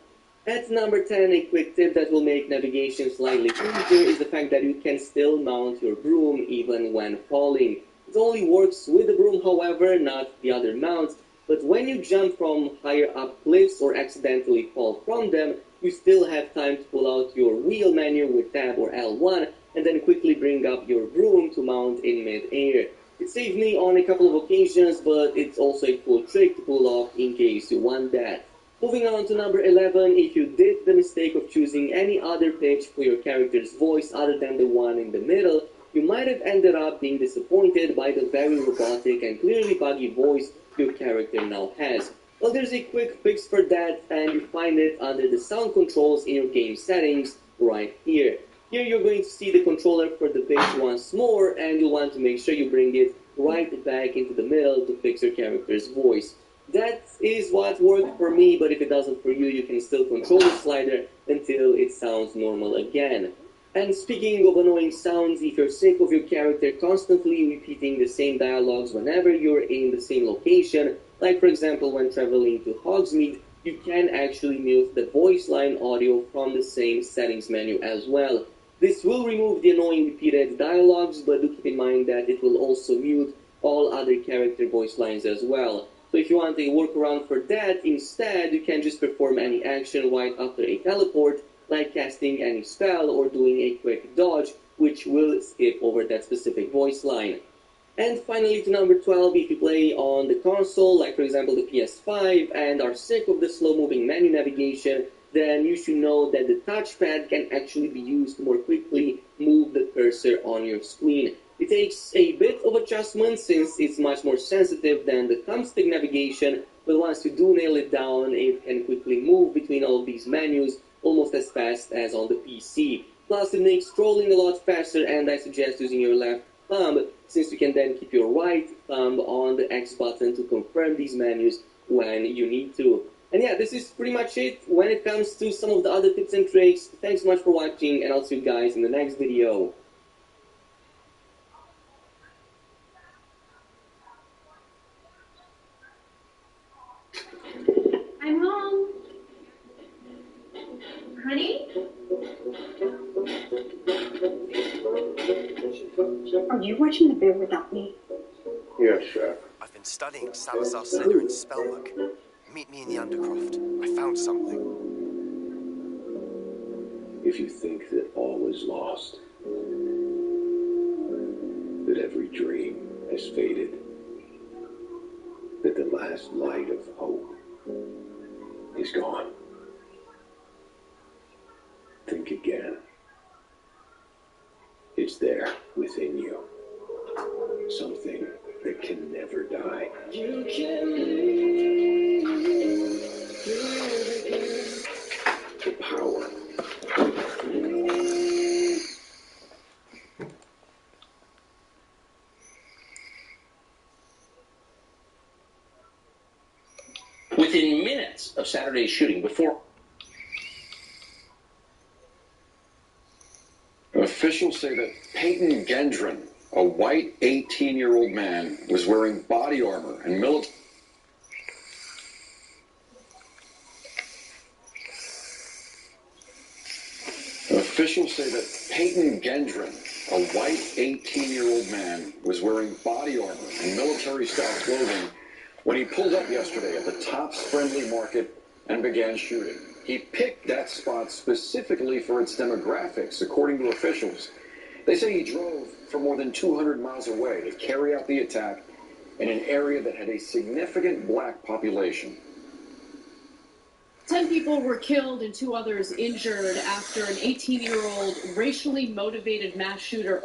At number 10, a quick tip that will make navigation slightly easier is the fact that you can still mount your broom even when falling. It only works with the broom, however, not the other mounts, but when you jump from higher up cliffs or accidentally fall from them, you still have time to pull out your wheel menu with Tab or L1 and then quickly bring up your broom to mount in mid-air. It saved me on a couple of occasions, but it's also a cool trick to pull off in case you want that. Moving on to number 11, if you did the mistake of choosing any other pitch for your character's voice other than the one in the middle, you might have ended up being disappointed by the very robotic and clearly buggy voice your character now has. Well, there's a quick fix for that, and you find it under the sound controls in your game settings right here. Here you're going to see the controller for the pitch once more, and you'll want to make sure you bring it right back into the middle to fix your character's voice. That is what worked for me, but if it doesn't for you, you can still control the slider until it sounds normal again. And speaking of annoying sounds, if you're sick of your character constantly repeating the same dialogues whenever you're in the same location, like for example when traveling to Hogsmeade, you can actually mute the voice line audio from the same settings menu as well. This will remove the annoying repeated dialogues, but do keep in mind that it will also mute all other character voice lines as well. So if you want a workaround for that, instead you can just perform any action right after a teleport, like casting any spell or doing a quick dodge, which will skip over that specific voice line. And finally to number 12, if you play on the console, like for example the PS5, and are sick of the slow-moving menu navigation, then you should know that the touchpad can actually be used to more quickly move the cursor on your screen. It takes a bit of adjustment since it's much more sensitive than the thumbstick navigation, but once you do nail it down, it can quickly move between all of these menus almost as fast as on the PC. Plus, it makes scrolling a lot faster, and I suggest using your left thumb, since you can then keep your right thumb on the X button to confirm these menus when you need to. And yeah, this is pretty much it when it comes to some of the other tips and tricks. Thanks so much for watching, and I'll see you guys in the next video.
I'm home. Honey? Are you watching the bear without me?
Yeah, sure.
I've been studying Salazar Slytherin's spellbook. Meet me in the Undercroft. I found something.
If you think that all is lost, that every dream has faded, that the last light of hope is gone, think again. It's there within you. Something that can never die.
You can live
The power
within minutes of Saturday's shooting, before...
Officials say that Peyton Gendron, a white 18-year-old man, was wearing body armor and military... Officials say that Peyton Gendron, a white 18-year-old man, was wearing body armor and military-style clothing when he pulled up yesterday at the Tops Friendly Market and began shooting. He picked that spot specifically for its demographics, according to officials. They say he drove for more than 200 miles away to carry out the attack in an area that had a significant black population.
10 people were killed and 2 others injured after an 18-year-old racially motivated mass shooter.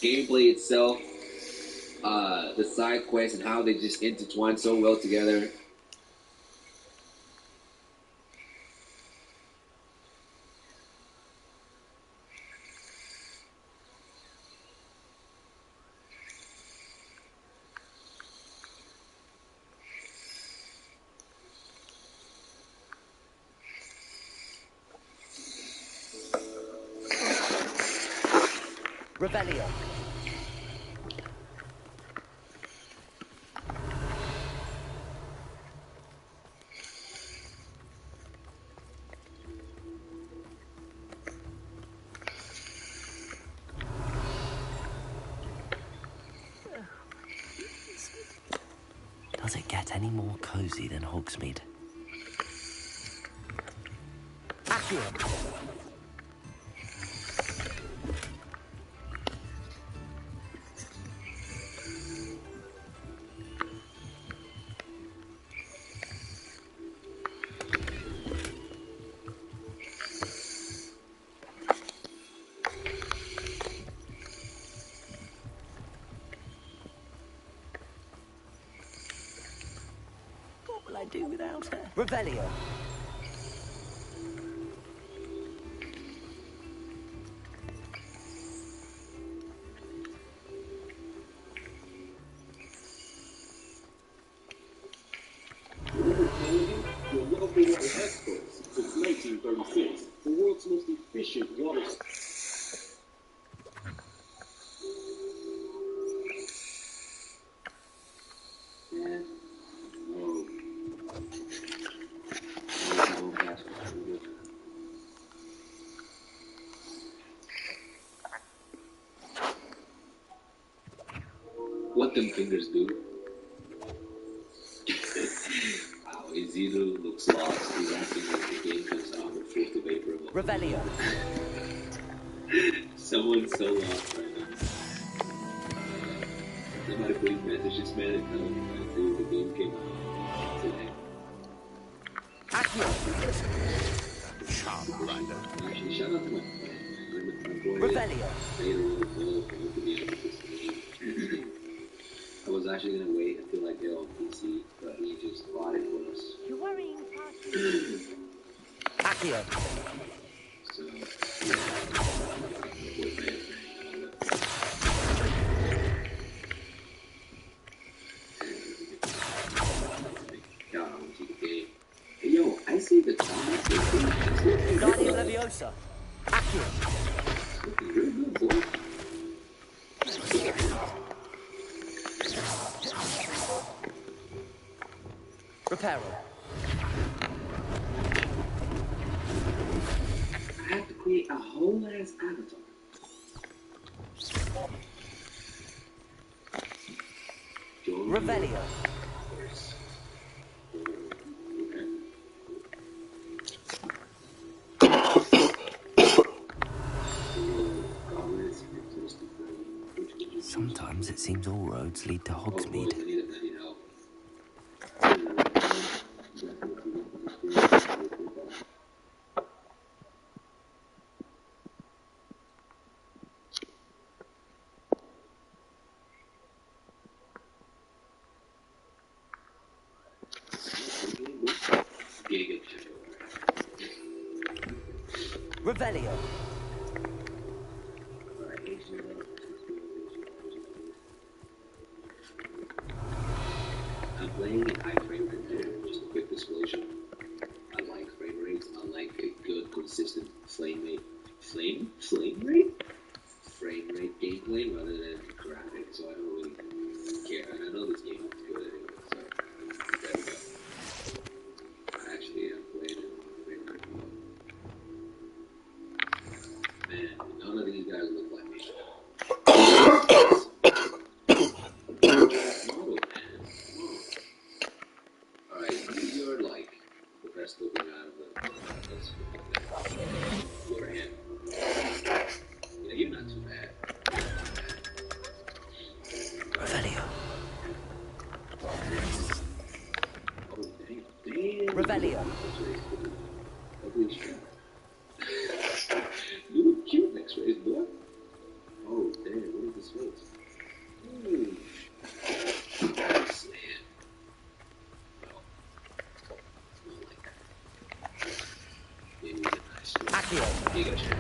Gameplay itself, the side quests and how they just intertwine so well together.
Revelio. Does it get any more cozy than Hogsmeade? Accio.
What will I do without her?
Revelio.
Your local water experts since 1936, the world's most efficient water.
What them fingers do? Wow, Isidro looks lost. He's acting like the game comes out on the 4th of April.
Revelio.
Someone's so lost right now. Somebody please message this man and tell him dude, the game came out today.
Sharp grinder.
Actually, shout out to my boy.
Revelio.
I was actually gonna wait until I get on PC, but he just bought it for us.
You're worrying,
Accio.
So, hey, yo, I see the comments.
Guardian Leviosa. Accio.
Looking really good, boy.
Reparo.
I have to create a whole ass avatar.
Revelio. Sometimes it seems all roads lead to Hogsmeade. Revelio.
I'm playing at high frame rate there. Just a quick disclosure. I like frame rates. I like a good, consistent frame rate gameplay rather than graphics. So I don't really care. And I know this game is good anyway. So there we go. Actually, I'm playing it on frame rate mode. Man, none of these guys look like me. Alright, you're like the best looking out of us. You're him. Yeah, you're not too bad.
Revelio.
Oh, damn.
Revelio.
Ugly strap. You look cute next race, boy. Oh, damn, what is this face? Slam. Well, not like that. Maybe with a nice
Accio.
Giga Chad.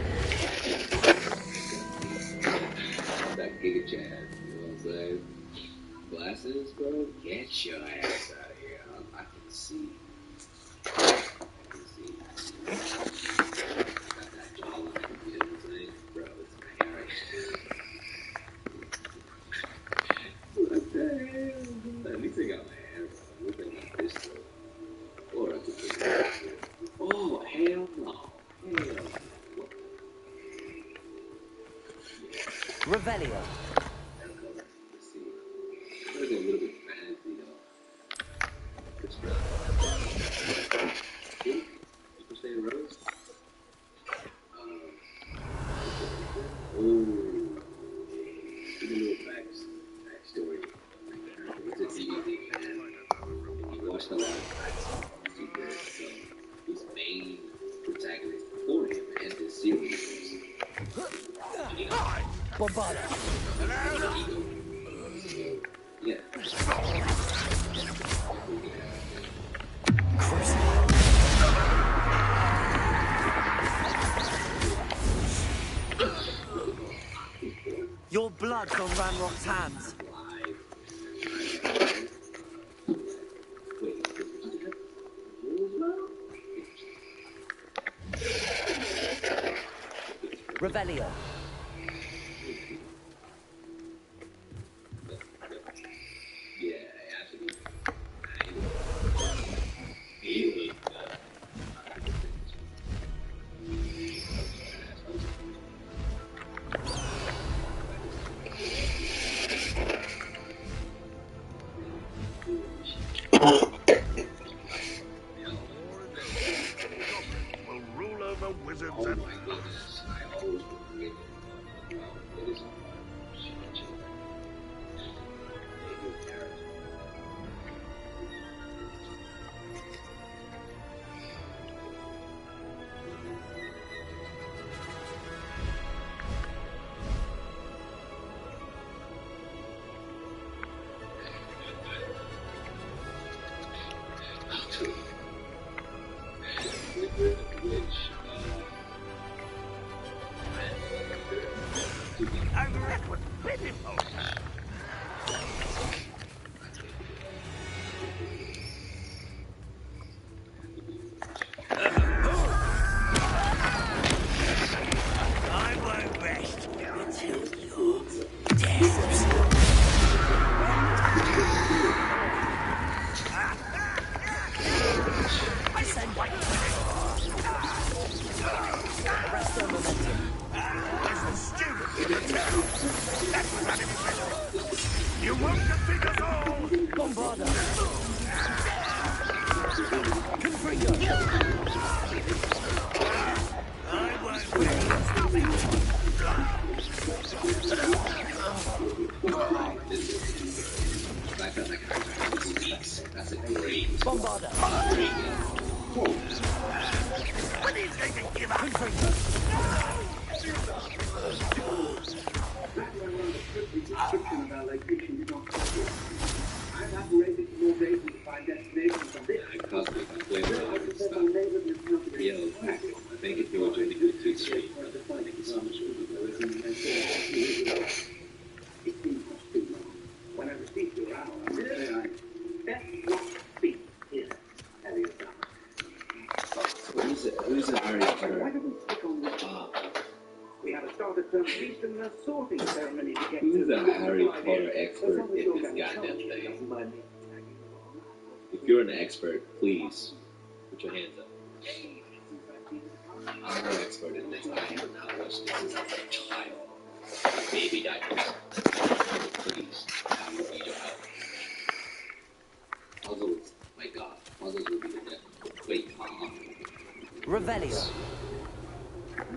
That Giga Chad, you know what I'm saying? Glasses, bro? Get your ass out of here. I can see. Got that jawline, you know what I'm saying? Bro, it's my hair right now. What the hell? At least I got my hair, bro. Look at this, though. Or I could take that. Oh, hell no. Hell no.
Revelio.
Let's see. I'm gonna go a little bit fancy, though. It's real. People say rose? Oh. Give me a little backstory. He's a DVD fan. He watched a lot of superheroes, so his main protagonist before him and this series was
Bombarda.
yeah.
Your blood's on Ranrock's hands. Revelio.
Yeah, actually.
Will rule over wizards
Oh
and
my goodness, I always forget. It is
and that was pitiful. I won't rest until you're dead.
Descend white. Arresto momentum.
As the student in the town, that was unimpressive. You won't defeat us all.
Bombarda. Confringo.
I won't rest. Stop it.
That's a great
Bombarda.
What is going to give up?
Description of our location did not copy. I've operated more days to find destinations on this.
I constantly complain about all this stuff. Yellow packet. I think if you were doing a good tweets
had to start a completion and a sorting ceremony to get
Who's
to
a Harry Potter expert in this goddamn thing? If you're an expert, please put your hands up. I'm no expert in this. I have not watched this since I was a child. Baby diapers. Please, I need your help. Puzzles, my god, puzzles will be the death. Wait,
Revelio.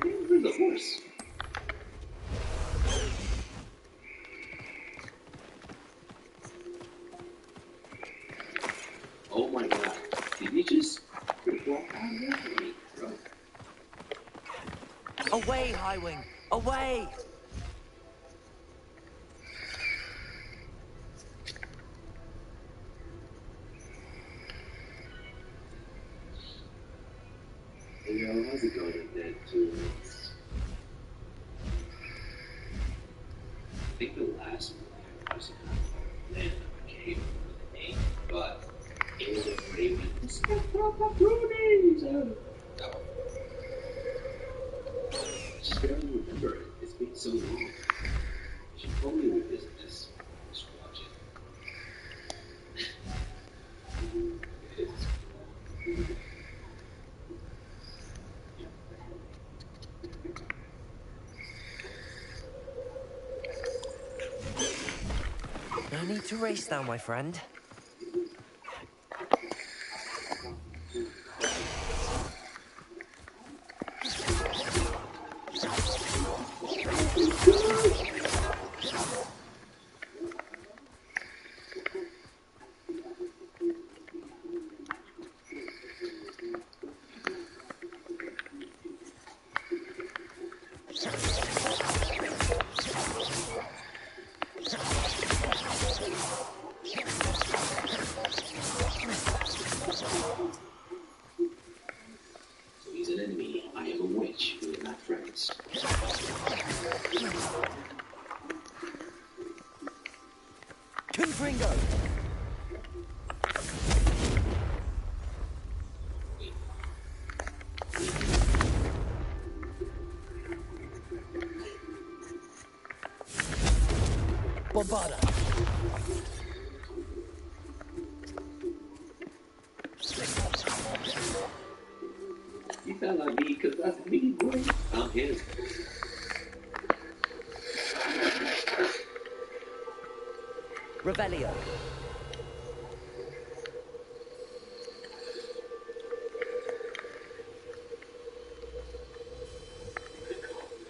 Where's the horse? Oh my god, did you just walk down there? Bro.
Away, Highwing! Away!
Hey yo, how's it going in there, 2 minutes? I think the last one I was in land of a cave with an 8, but it was a raven. Step up my prunes! No. I just barely remember it. It's been so long. I should probably revisit this. Just watch it.
No need to race now, my friend. Bombarda.
You sound like me because that's me, boy. I'm him.
Revelio.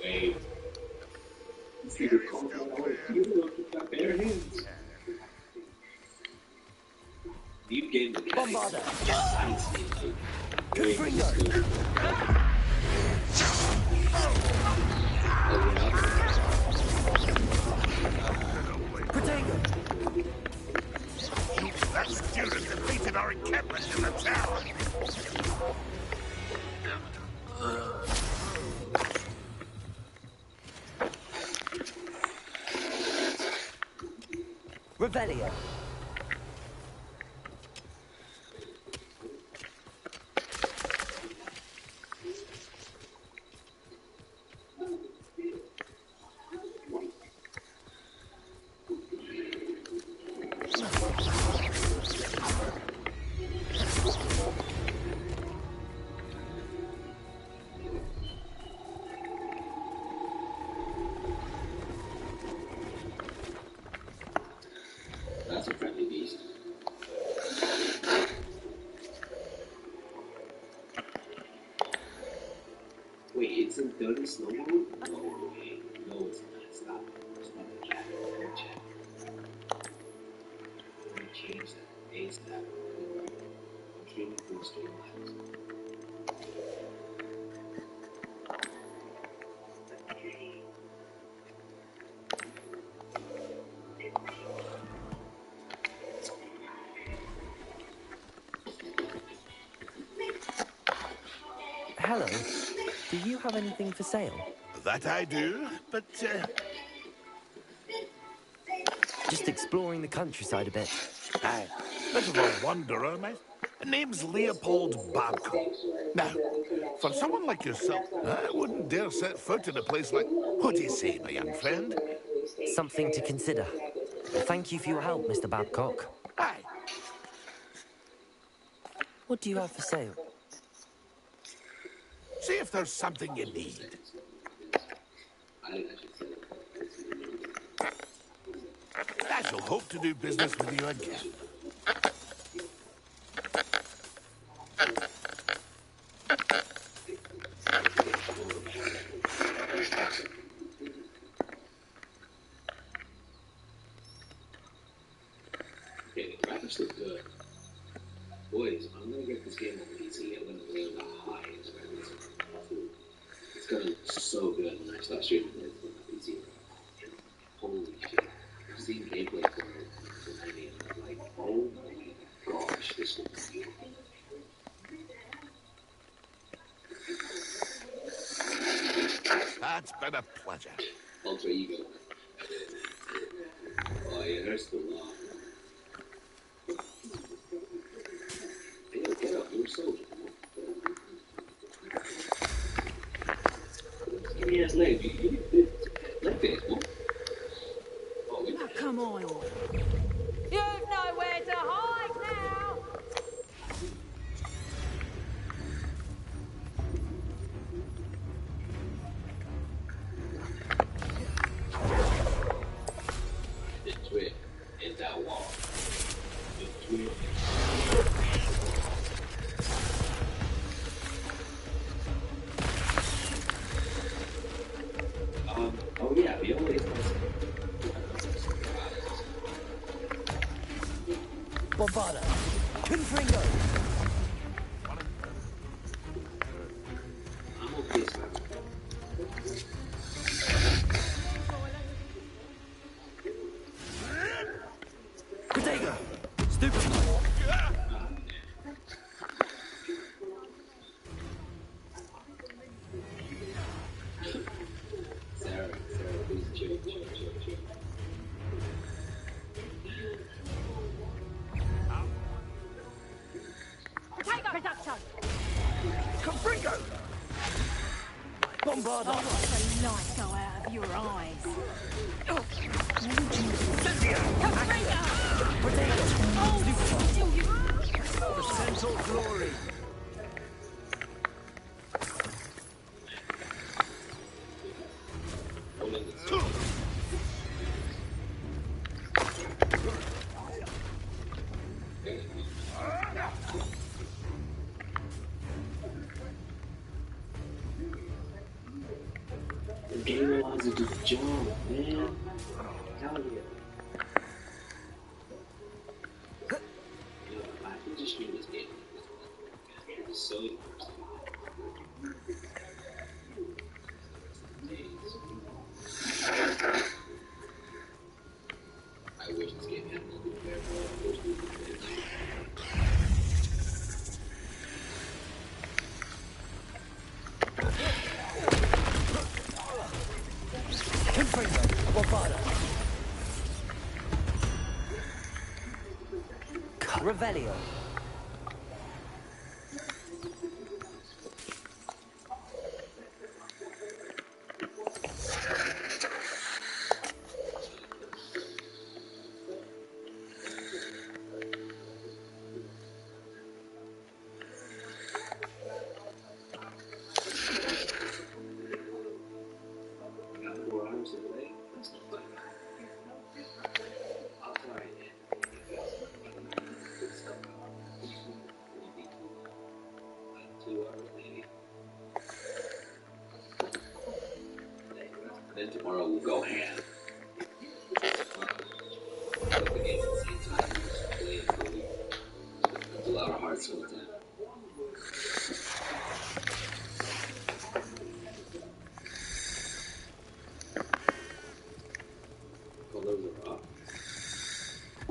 Wait. See the call you look with my bare hands. Deep game the
Bombarda.
Confringo.
That student defeated our encampment in the tower.
Revelio.
That's a friendly beast. Wait, it's a dirty snowball? No way. No, it's not. Stop. Stop it, Jack. Don't check. I'm gonna change that. ASAP. I'm training for streamlines.
Hello. Do you have anything for sale?
That I do, but
Just exploring the countryside a bit.
aye, bit of a wanderer, mate. Name's Leopold Babcock. Now, for someone like yourself, I wouldn't dare set foot in a place like... What do you say, my young friend?
Something to consider. Thank you for your help, Mr. Babcock.
Aye.
What do you have for sale?
See if there's something you need. I shall hope to do business with you again.
Okay, the graphics look good. Boys, I'm gonna get this game on PC. I'm gonna play on the highest graphics possible. It's gonna look so good when I start streaming it on the PC. Holy shit. I've seen gameplay for it from Annie, and I'm like, oh my gosh, this looks beautiful.
That's been a pleasure.
Ultra ego. Oh, yeah, there's the law. Hey, get up, you're a soldier. Give me his leg. You leg finish, boy. Oh,
Now, come on.
You've nowhere to hide now!
Into it, in that wall. Into it. Oh yeah, we always
Bombarda. Confringo.
I'm okay, sir.
Protego. Stupid.
Sarah, please chill.
Take up production!
Confringo!
Bombarda.
Oh, watch the light go out of your eyes.
For Centaur glory.
The game allows you to jump, man. Hell yeah. I can just stream this game. It's so immersive. I wish this game had multiplayer, but of course we can play it.
Confringo. Bombarda. Revelio.
Got 4 hours to play? That's not bad. I'll try it. Good stuff. Maybe 2 hours, maybe. Then tomorrow we'll go ham. Play the game at the same time. Play it fully. That's a lot of hearts content. Colors are up.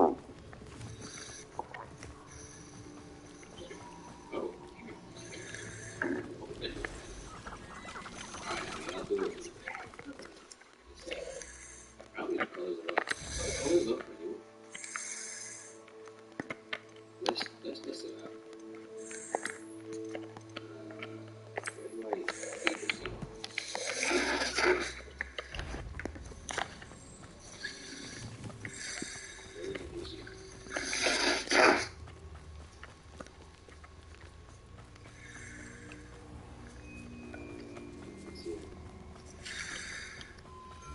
Oh. Okay. Alright, I'll do it. Probably the colors are up. The colors look pretty good. Let's test it out.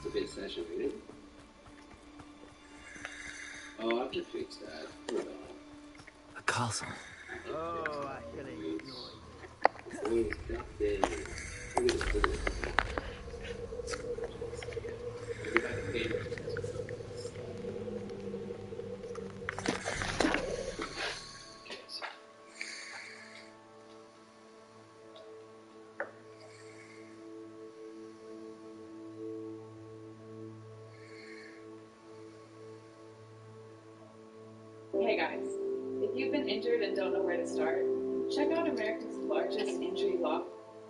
a bit saturated. Oh, I can fix that. Hold on.
A castle.
Oh, I can enjoy it. Oh, it's back there. Look at this. Maybe I can pay them.
Hey guys, if you've been injured and don't know where to start, check out America's largest injury law.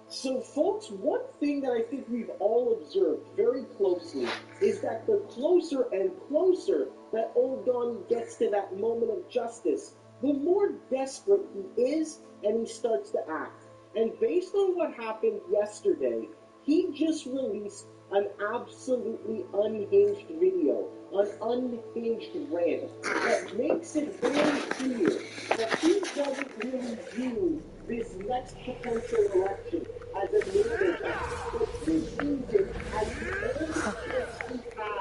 So, folks, one thing that I think we've all observed very closely is that the closer and closer that Old Donnie gets to that moment of justice, the more desperate he is and he starts to act. And based on what happened yesterday, he just released an absolutely unhinged video, an unhinged rant that makes it very clear that he doesn't really view this next potential election as a naval attack, but he sees it as the only chance he has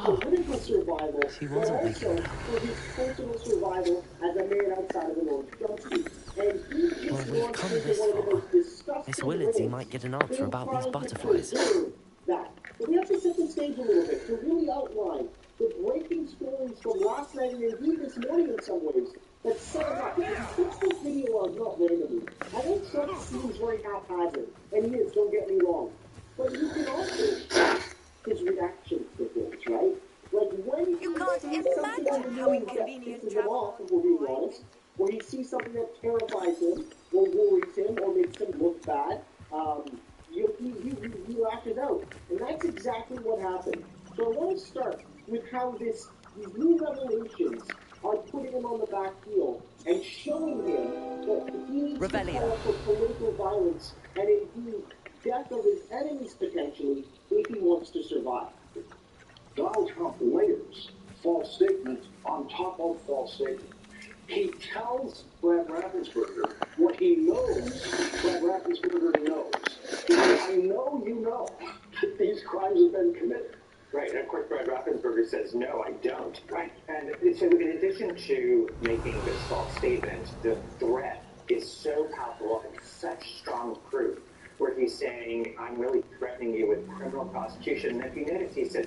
for political survival, but also for his personal survival as a man outside of an orange jumpsuit. And he just wants to do one of the most disgusting
Miss Willards, he
rants
might get an answer
in
about these
Parliament
butterflies.
to deserve that. But we have to set the stage a little bit to really outline the breaking stories from last night and indeed this morning in some ways that set him up. Because he puts this video out not randomly. I know Trump seems very haphazard, and he is, don't get me wrong. But you can also watch his reaction to things, right? Like when
You can't imagine how inconvenient travel
if we're being honest, or he sees something that terrifies him, or worries him, or makes him look bad, he lashes out. And that's exactly what happened. So I want to start with how these new revelations are putting him on the back heel and showing him that he needs to call for political violence and indeed death of his enemies potentially if he wants to survive.
Donald Trump layers false statement on top of false statement. He tells Brad Raffensperger what he knows Brad Raffensperger knows. I know you know that these crimes have been committed.
Right, and of course Brad Raffensperger says, no, I don't. Right, and so in addition to making this false statement, the threat is so palpable and such strong proof, where he's saying, I'm really threatening you with criminal prosecution. And if you notice, he says,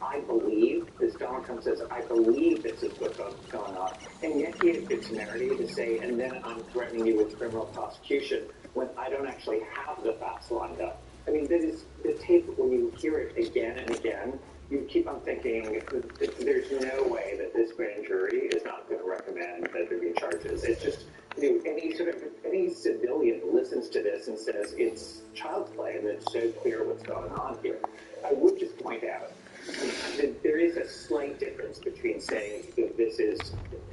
I believe, as Donald Trump says, I believe this is what's going on. And yet he has the temerity to say, and then I'm threatening you with criminal prosecution when I don't actually have the facts lined up. I mean, that is the tape, when you hear it again and again, you keep on thinking, there's no way that this grand jury is not going to recommend that there be charges. It's just, you know, any civilian listens to this and says it's child's play and it's so clear what's going on here. I would just point out that there is a slight difference between saying that this is,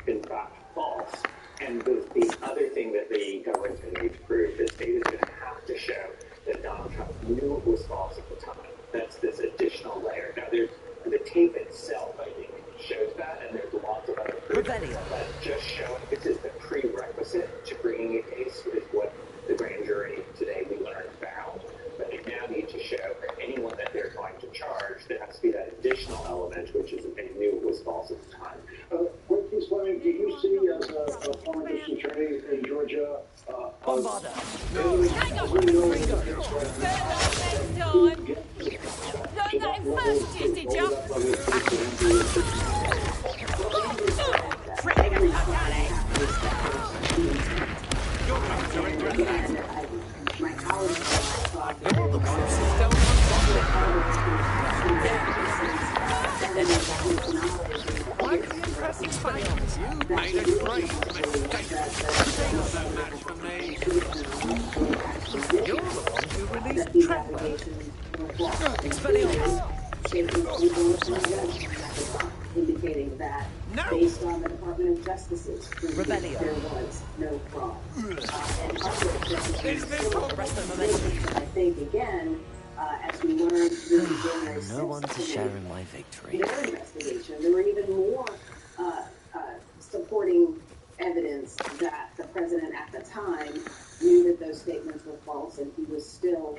in fact, false and the other thing that the government's going to need to prove. The state is going to have to show that Donald Trump knew it was false at the time. That's this additional layer. Now, there's the tape itself, I think, shows that, and there's lots of other proof that just show it. This is the prerequisite to bringing a case, is what the grand jury today we learned found. But they now need to show that anyone that they're going to charge, there has to be that additional element, which is that they knew it was false at the time.
Quick piece, Fleming, did you see as a former district attorney in Georgia?
Bombarda. Hang on, Ringo. Better luck next time. Learn that in first year, did ya?
You're going to regret that.
You're the one who's still
Why the impressive fact? You made a great mistake. You're no match for me. You're the one who released Trevor.
Indicating that, based on the Department of Justice's proof, there was no fraud. I think, again, as we learned through the January 6th
No one to share in my victory.
their investigation, there were even more supporting evidence that the president at the time knew that those statements were false, and he was still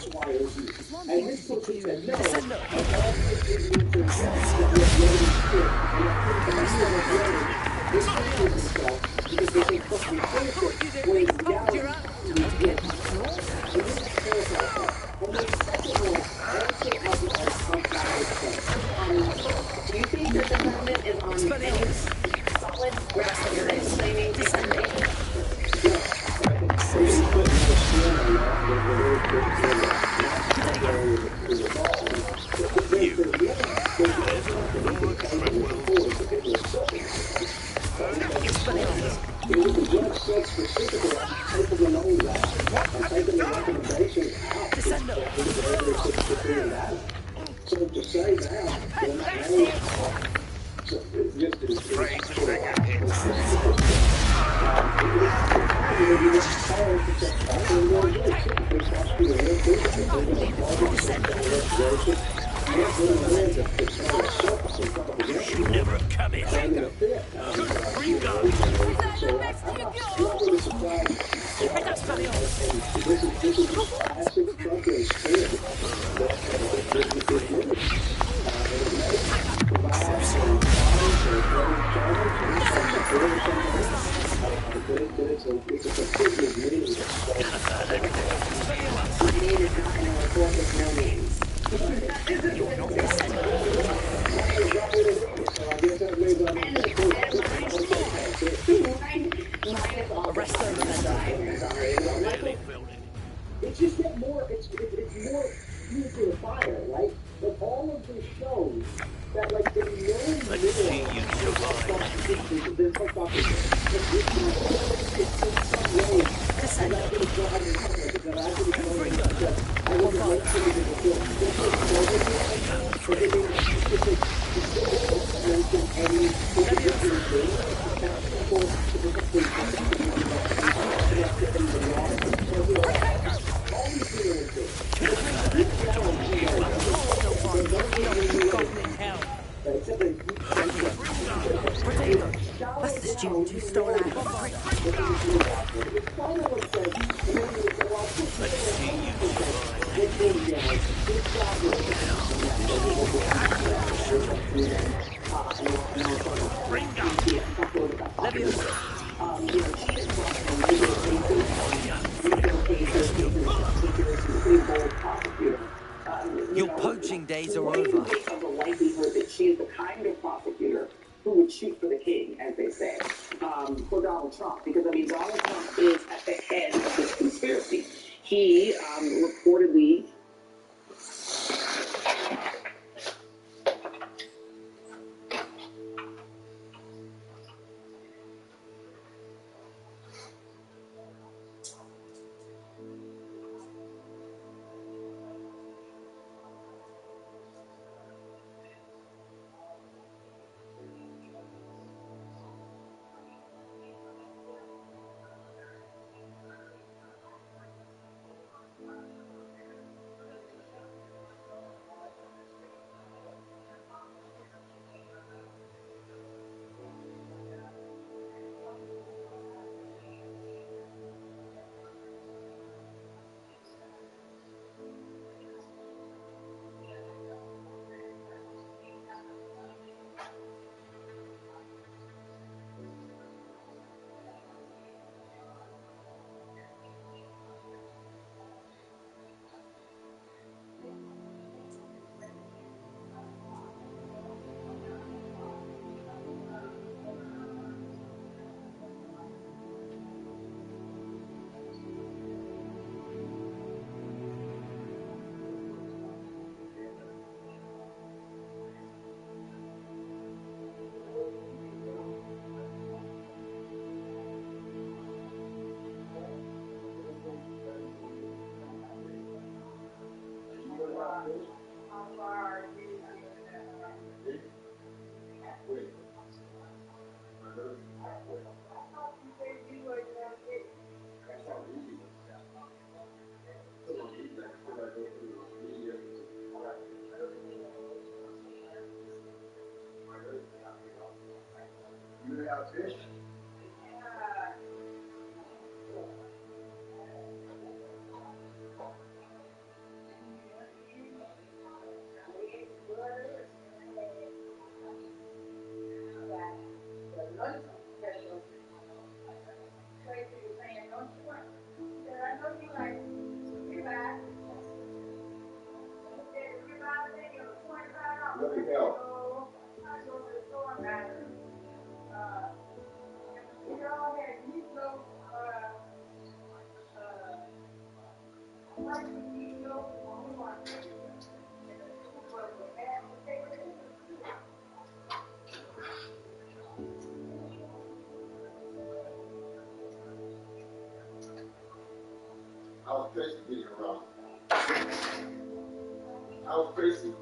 That's why it was used.
One
And
thing to
his
be
person
clear
said
of,
no,
Descender.
but all this is into that was Yoda's spirit. And that put the leaders of Yoda distancing himself because they think, look, we finished it.
You'd at
When
least
in
hold your
reality,
hand
he
up
had
to get
this.
my claws
So this is terrifying stuff. And then second one, also of the unfounded stuff.
Do you think that the government is on any solid ground when they're claiming information?
They didn't put another scan on that. It was the judge said specifically, I'm typing the nose out. I'm typing the recommendations out.
Descender.
So to say that, well, my nose, so it just is
Afraid to
sort
take
of
a hit.
You should never have come in. Bring up.
Is that the best you got?
It's a completely meaningless
My name is not in a report with no names.
Arrest them and
Really felt it.
It's just that more, it's more fuel to the fire, right? Like all of these shows that like they know
Let's see you survive.
That's the student who stole our hog.
Let's see you survive. Bring up.
Your poaching days are
What do you
over.
think of the likelihood that she is the kind of prosecutor who would shoot for the king, as they say, for Donald Trump? Because, I mean, Donald Trump is at the head of this conspiracy. He reportedly
I was crazy getting around. I was crazy